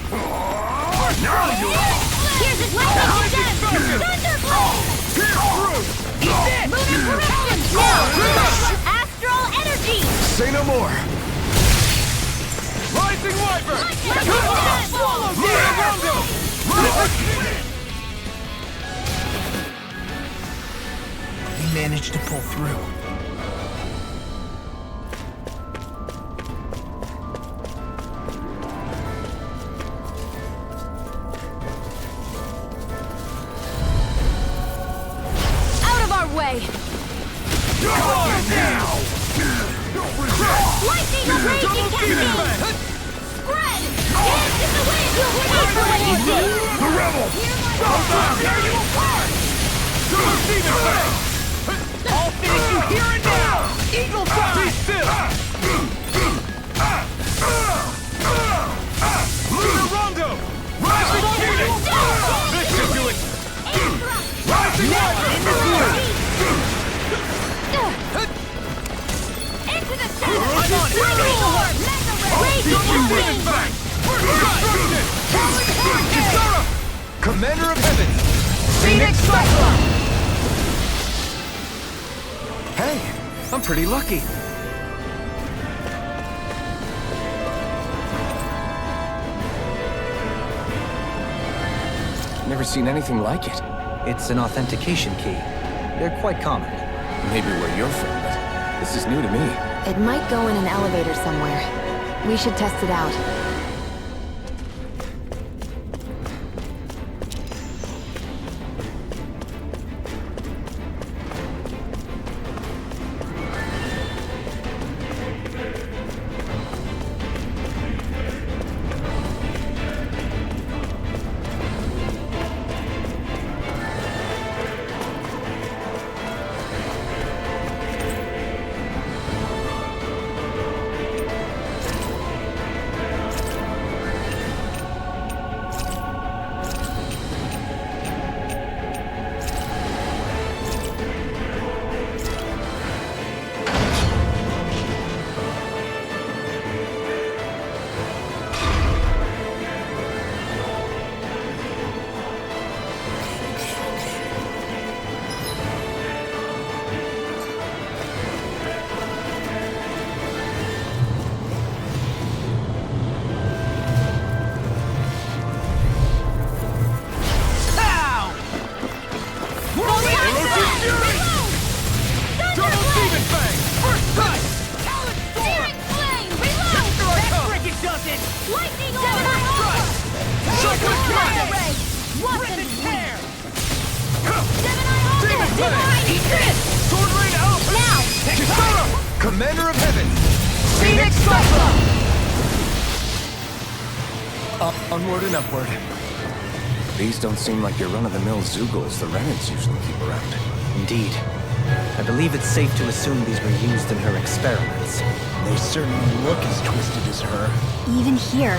Now you are! Here's his lightning again! Thunderblade! Eat this! Lunar correction! Now! Astral energy! Say no more. Rising Wyvern! Swallow We managed to pull through. Out of our way! Now! Lightning raging cascade! Spread! Dance in the wind! You'll wait for what you see! The rebels! Tear you apart! I'll finish you here and now! Eagle Fly! Be still! Lunar Rondo! Rising Phoenix! This should do it! Rising Wyvern! Into the center! I'm on it! Lightning orb! Raging cascade! Commander of Heaven. Phoenix Cyclone! Hey, I'm pretty lucky. Never seen anything like it. It's an authentication key. They're quite common. Maybe where you're from, but this is new to me. It might go in an elevator somewhere. We should test it out. Commander of Heaven. Phoenix Cyclone! Onward and upward. These don't seem like your run-of-the-mill Zoogles the Renans usually keep around. Indeed. I believe it's safe to assume these were used in her experiments. They certainly look as twisted as her. Even here,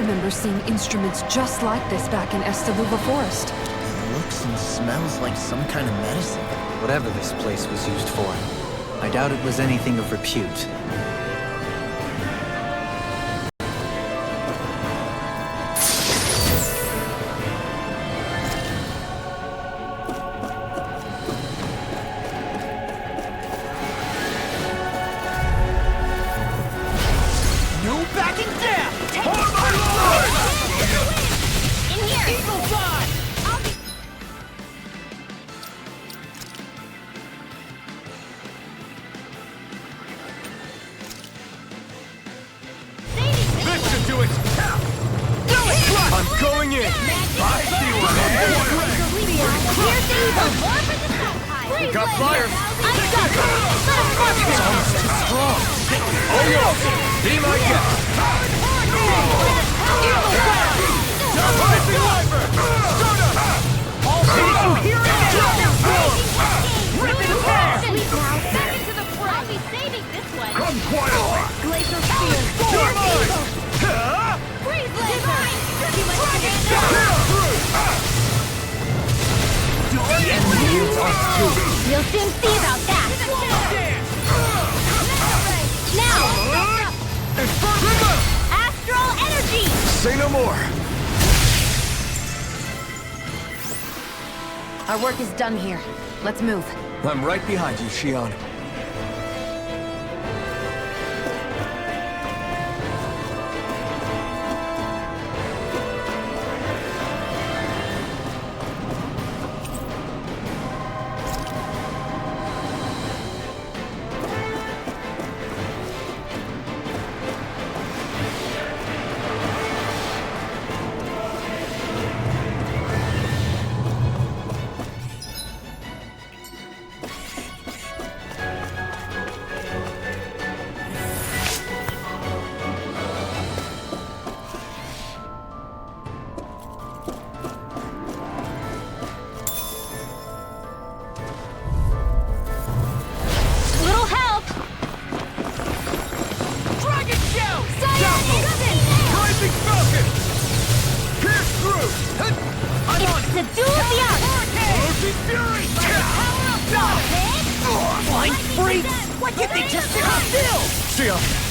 remember seeing instruments just like this back in Estaluva Forest. It looks and smells like some kind of medicine. Whatever this place was used for, I doubt it was anything of repute. You'll soon see about that! Now! Astral energy! Say no more! Our work is done here. Let's move. I'm right behind you, Shion.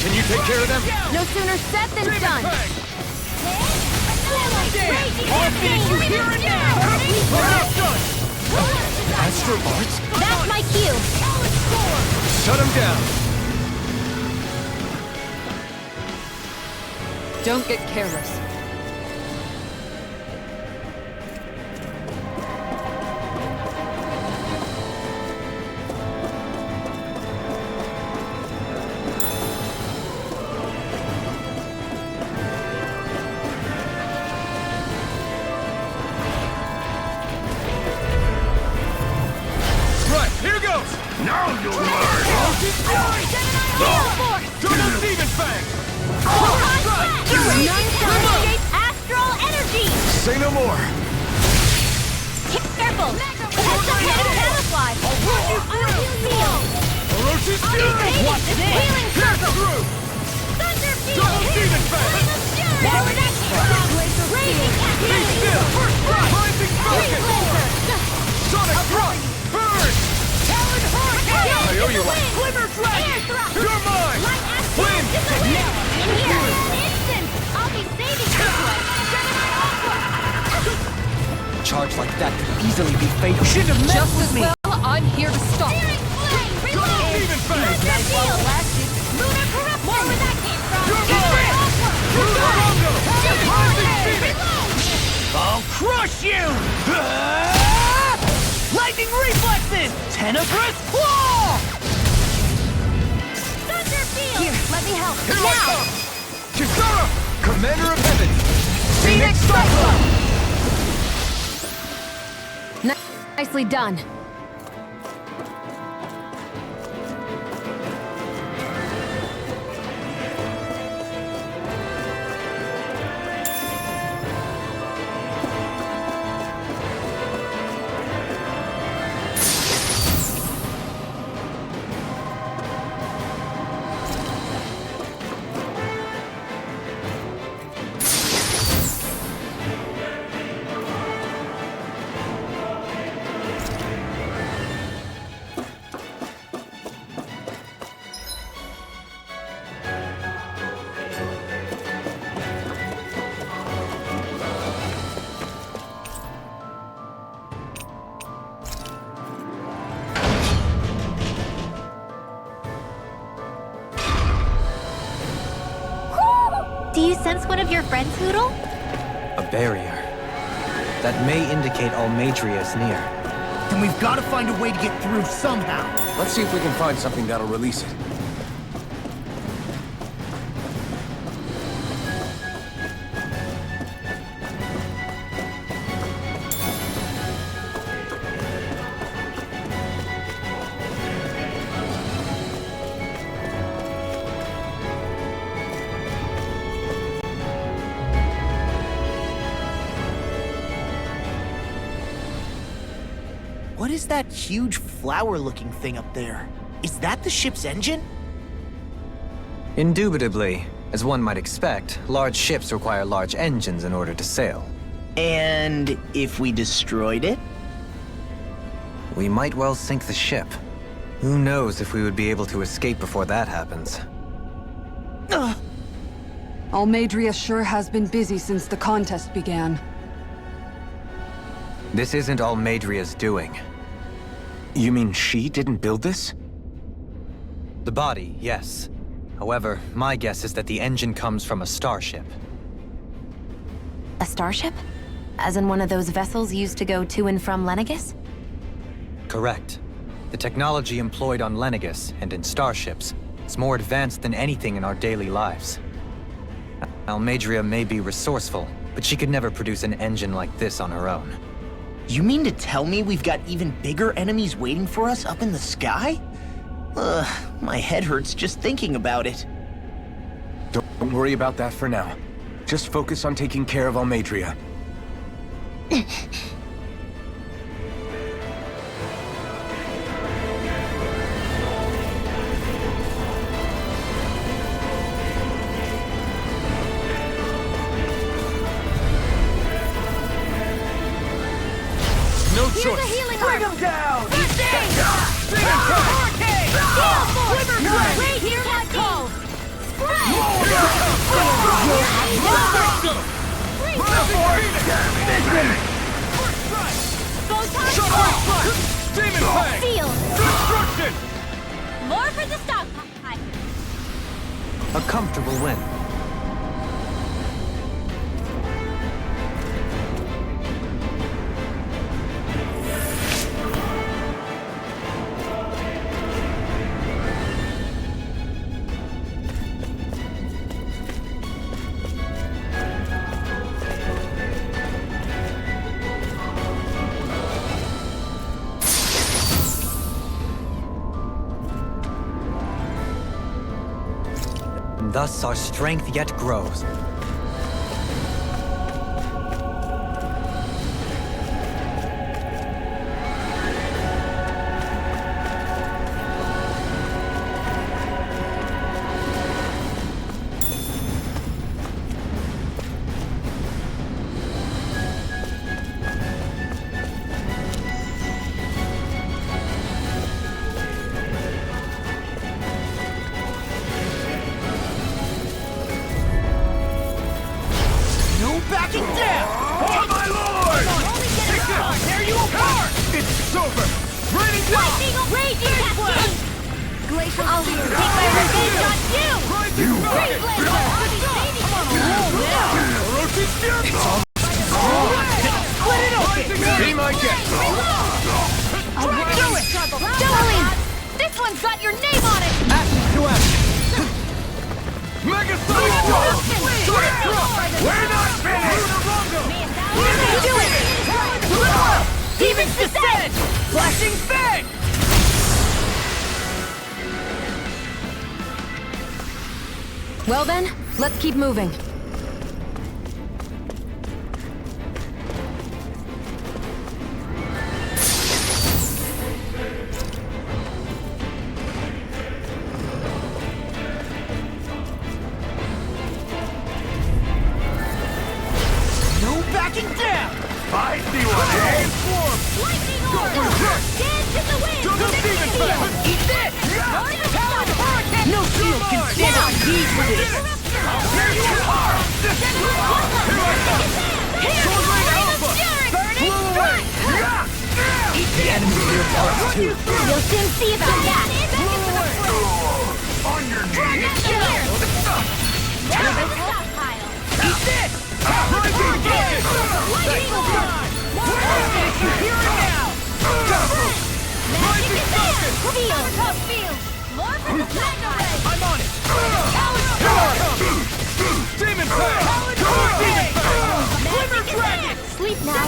Can you take care of them? No sooner said than done. I'll finish you here and now! Astral Arts? That's my cue! Shut him down! Don't get careless. Say no more! Careful! That's the camouflage! I'll run you through! Orochi's Fury! Watch this! Healing circle! Thunder Double demon fang! Raging Be still! First strike! Rising focus! Sonic thrust! Burn! Talon hurricane! I owe you one. Glimmer dragon! You're mine! Wind! In here! Instant! I'll be saving this one! Charge like that could easily be fatal. Should have met Just with as me. well, I'm here to stop. Demon fang! Lunar corruption! More where that came from! Rising Phoenix! I'll crush you! Lightning reflexes! Tenebrous claw! Thunder field! Here, let me help! Here I Now! come! Kisara! Commander of Heaven! Phoenix Cyclone! Nicely done. friends, Hoodle? A barrier. That may indicate Almadria is near. Then we've got to find a way to get through somehow. Let's see if we can find something that'll release it. What is that huge flower-looking thing up there? Is that the ship's engine? Indubitably. As one might expect, large ships require large engines in order to sail. And if we destroyed it? We might well sink the ship. Who knows if we would be able to escape before that happens. Almadria sure has been busy since the contest began. This isn't Almadria's doing. You mean she didn't build this? The body, yes. However, my guess is that the engine comes from a starship. A starship? As in one of those vessels used to go to and from Lenegis? Correct. The technology employed on Lenegis and in starships is more advanced than anything in our daily lives. Almadria may be resourceful, but she could never produce an engine like this on her own. You mean to tell me we've got even bigger enemies waiting for us up in the sky? My head hurts just thinking about it. Don't worry about that for now. Just focus on taking care of Almadria. No choice. Bring him down! Right here, let's go! Demon Fang! Destruction! More for the stockpile! A comfortable win. Thus our strength yet grows. Backing down! Oh, my lord! Tear you apart! It's over! Raining down! Raging cascade! Glacial Spear, take my revenge on you! You Free Blazer! Orochi Spear! Split it open! Be my guest! Do it! Jolene! This one's got your name on it! Action to action! Mega Sonic Storm! We're not finished! Do it! Demons Descent! Flashing Fang! Well then, let's keep moving. Backing down! I see what it is! Lightning order! Dance in the wind! Double Demon Fang! Eat this! Powered Hurricane! No shield can stand on these waves! I'll tear you apart! Sword Rain Alpha! Blew away! The enemy here parts too. You'll soon see about that! On your knees! Here! Down to the stockpile! Eat this! I'm on it! Demon Fang! Glimmer Dragon! Sleep now.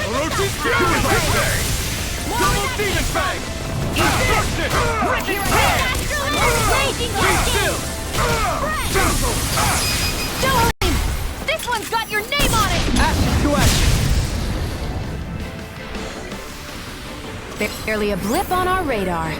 Orochi's Fury Fang! Double Demon Fang! Destruction! Wrecking Fang! Be still! This one's got your name on it! Action to action! Barely a blip on our radar.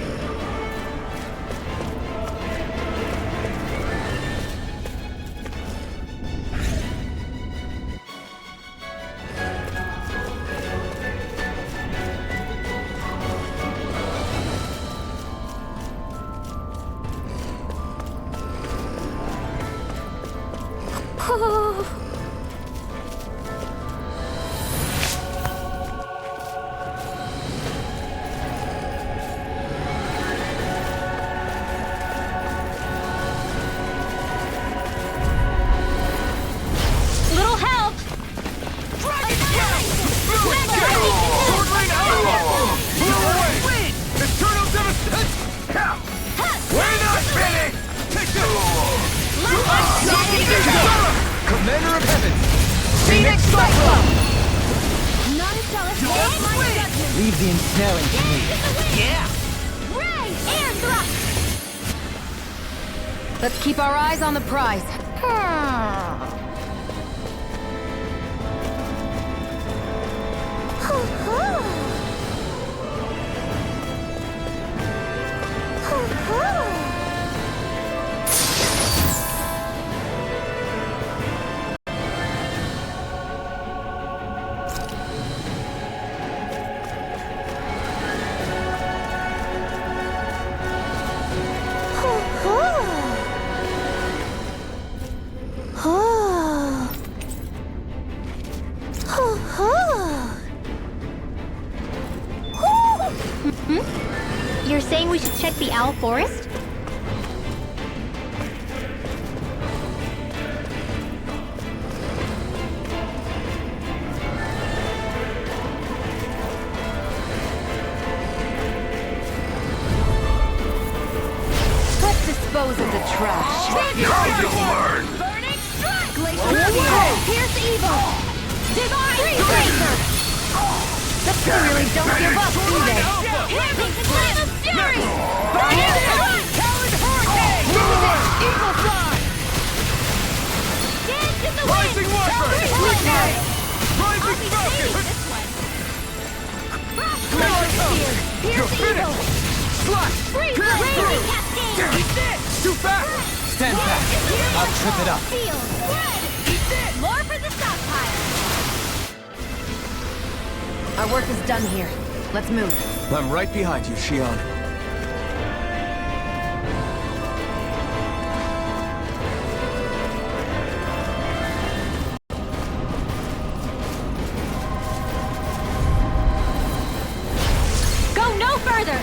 Little help! Eternal Devastation! We're not finished! Take this! Commander of Heaven! Phoenix Cyclone! None shall escape my judgment! Leave the ensnaring to me. Yeah! Ray! Air thrust! Let's keep our eyes on the prize. You're saying we should check the Owl Forest? Let's dispose of the trash. Burning Strike! Glacial Pierce Evil! Divine Razor! They really don't give up, do they? Piercing Flame of Fury! Talon Hurricane! Eagle Fly! Dance in the wind! Rising Watcher! Hurricane! Rising Falcon! You're Pierce finished! Evil! Slash! Freeze! Pierce Raging through! Cascade! Eat this! Too fast! Stand back. I'll trip it up. Field! Spread! Eat this! More for the stockpile! Our work is done here. Let's move. I'm right behind you, Shion. Go no further!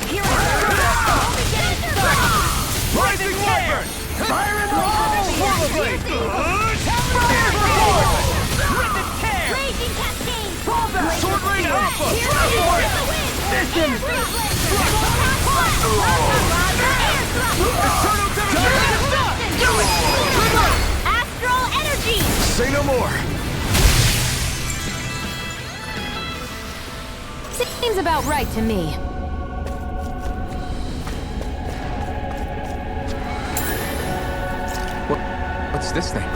Here only getting started! Rising Wyvern! Fire in the hole! Blade! Fire With the tear! Raging Cascade! Sword Rain Alpha! Mission! Eternal Devastation! Do it! Astral Energy! Say no more. Seems about right to me. What's this thing?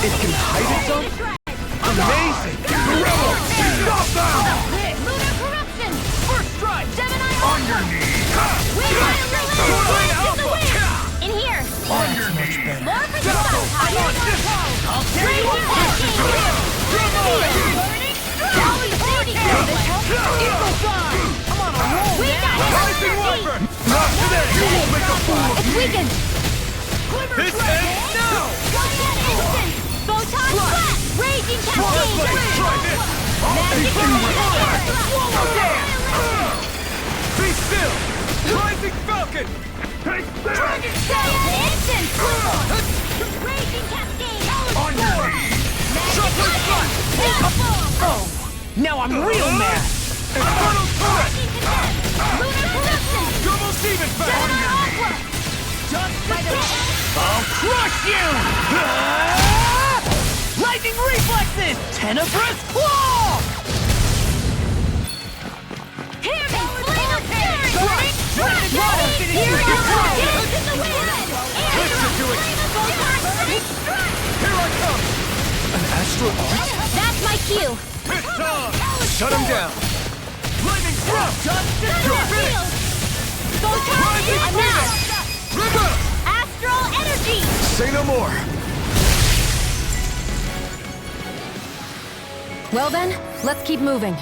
It can hide itself? Amazing! Rebel! Stop them! Lunar corruption! First strike! Gemini On your knees! In here! On your knees! More precision! I'll tear you apart! Eagle sign! I'm on a roll, man! Rising weapon! Not today! You won't make a fool of me! Weakened! This ends now! Photon blast! Raging cascade! Try this! Magic Swallow dance! Be still! Rising falcon! Take this! Dragon tail! Instant! Raging cascade! On your knees! Shuffling front! Oh, now I'm real mad! Infernal turret! Lunar corruption! Double demon back! On your knees! Just by the I'll crush you! Lightning reflexes! Tenebrous claw! Hear me! Flame of fury! Burning water! Here we go! Dance in the wind! Listen to it! Here I come! An astral art? That's my cue! Hit time! Shut him down! Lightning thrust! You're finished! I'm now! River! Astral energy! Say no more! Well then, let's keep moving.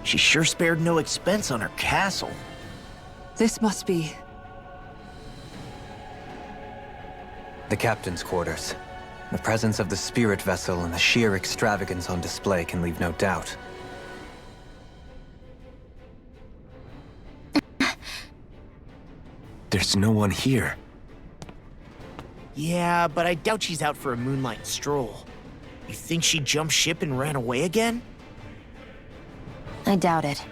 She sure spared no expense on her castle. This must be... The captain's quarters. The presence of the spirit vessel and the sheer extravagance on display can leave no doubt. There's no one here. Yeah, but I doubt she's out for a moonlight stroll. You think she jumped ship and ran away again? I doubt it.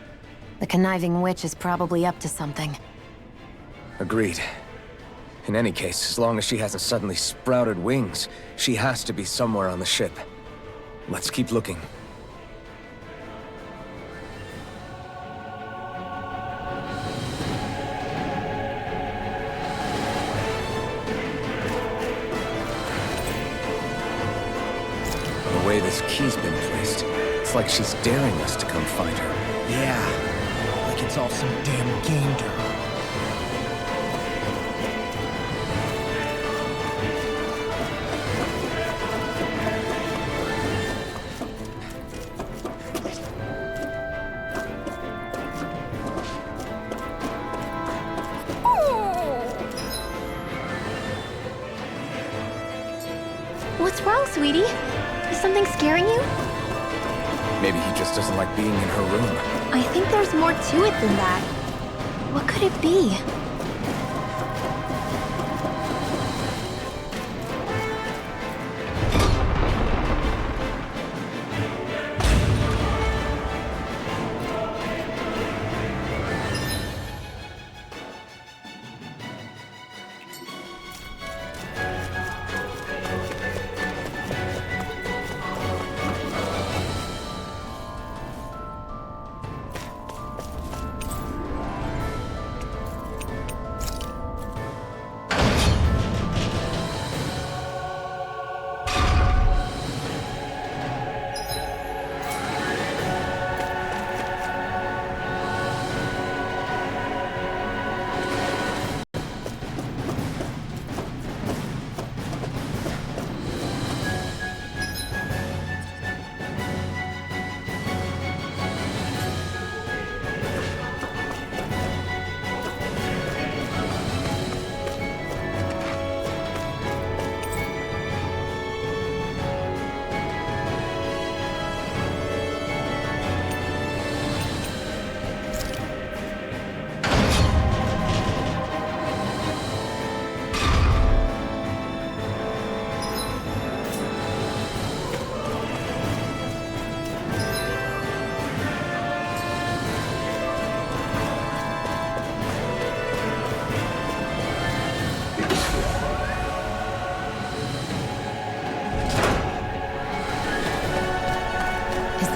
The conniving witch is probably up to something. Agreed. In any case, as long as she hasn't suddenly sprouted wings, she has to be somewhere on the ship. Let's keep looking. The way this key's been placed, it's like she's daring us to come find her. Yeah, like it's all some damn game to her. What's wrong, sweetie? Is something scaring you? Maybe he just doesn't like being in her room. I think there's more to it than that. What could it be?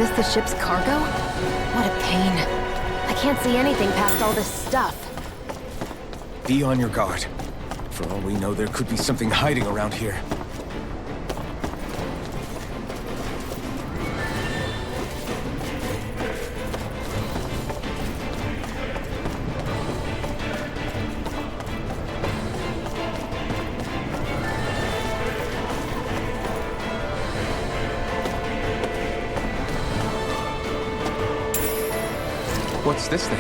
this the ship's cargo? What a pain. I can't see anything past all this stuff. Be on your guard. For all we know, there could be something hiding around here. What's this thing?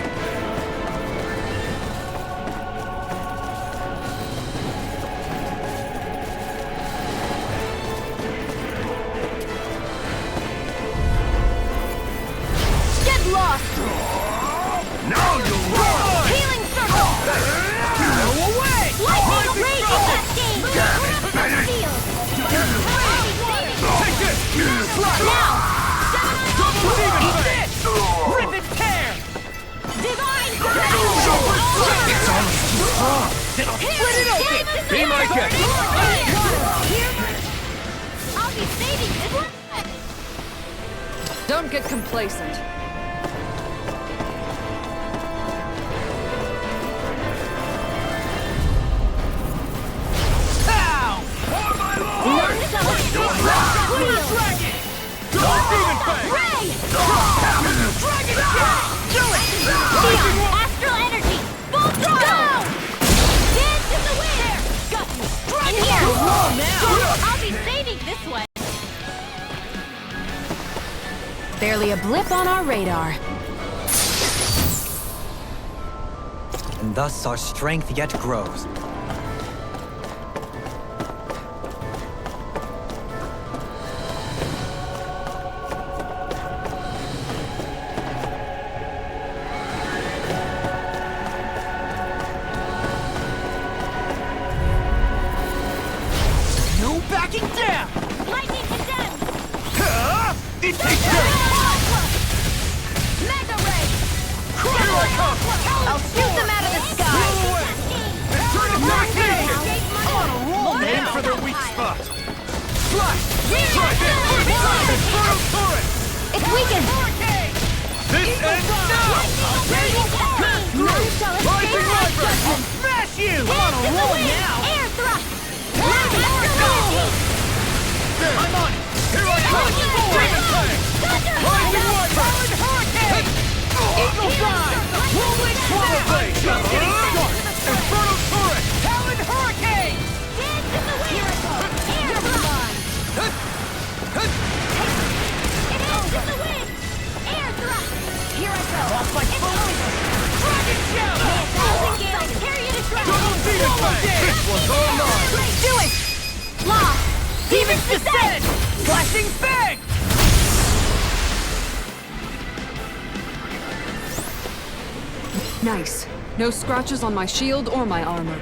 Get lost! Now you'll run! Healing circle! Go away! Lightning rage cascade! Take this! Slap! Now! Double demon fist! Rip and tear! Divine It's almost too strong! Split it open! Be my guest! I'll be saving this one! Don't get complacent. Ow! For my lord! Dragon! Double demon fist! Ray! Dragon shot! Do it! Neon! Astral energy! Full throttle! Dance in the wind! There! Got you! In here! I'll be saving this one! Barely a blip on our radar. And thus our strength yet grows. No backing down! Lightning condemned! It takes care! Mega ray! Here I come! I'll shoot them out of the sky! Turn it back in! On a roll! Aim for their weak spot! Flash! Try this! Inferno turret! It's weakened! This ends now! Rising Viper! I'll smash you! I'm on a roll now! Air thrust! I'm on it! Here I come! Demon Fang! Rising Viper! Hurricane! Eagle Dive! Rolling Swallow Blade! Just getting started! Inferno turret! Talon Hurricane! Dance in the wind! Here I go! Air thrust! It ends in the wind! Air thrust! Here I go! Off my phone! Dragon Shout! Thousand gales! Carry it to Double Demon Fang! This one's all mine! Do it! Lost! Demon's Descent! Flashing Fang! Nice. No scratches on my shield or my armor.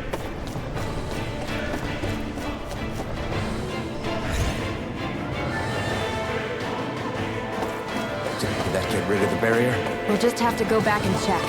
Did that get rid of the barrier? We'll just have to go back and check.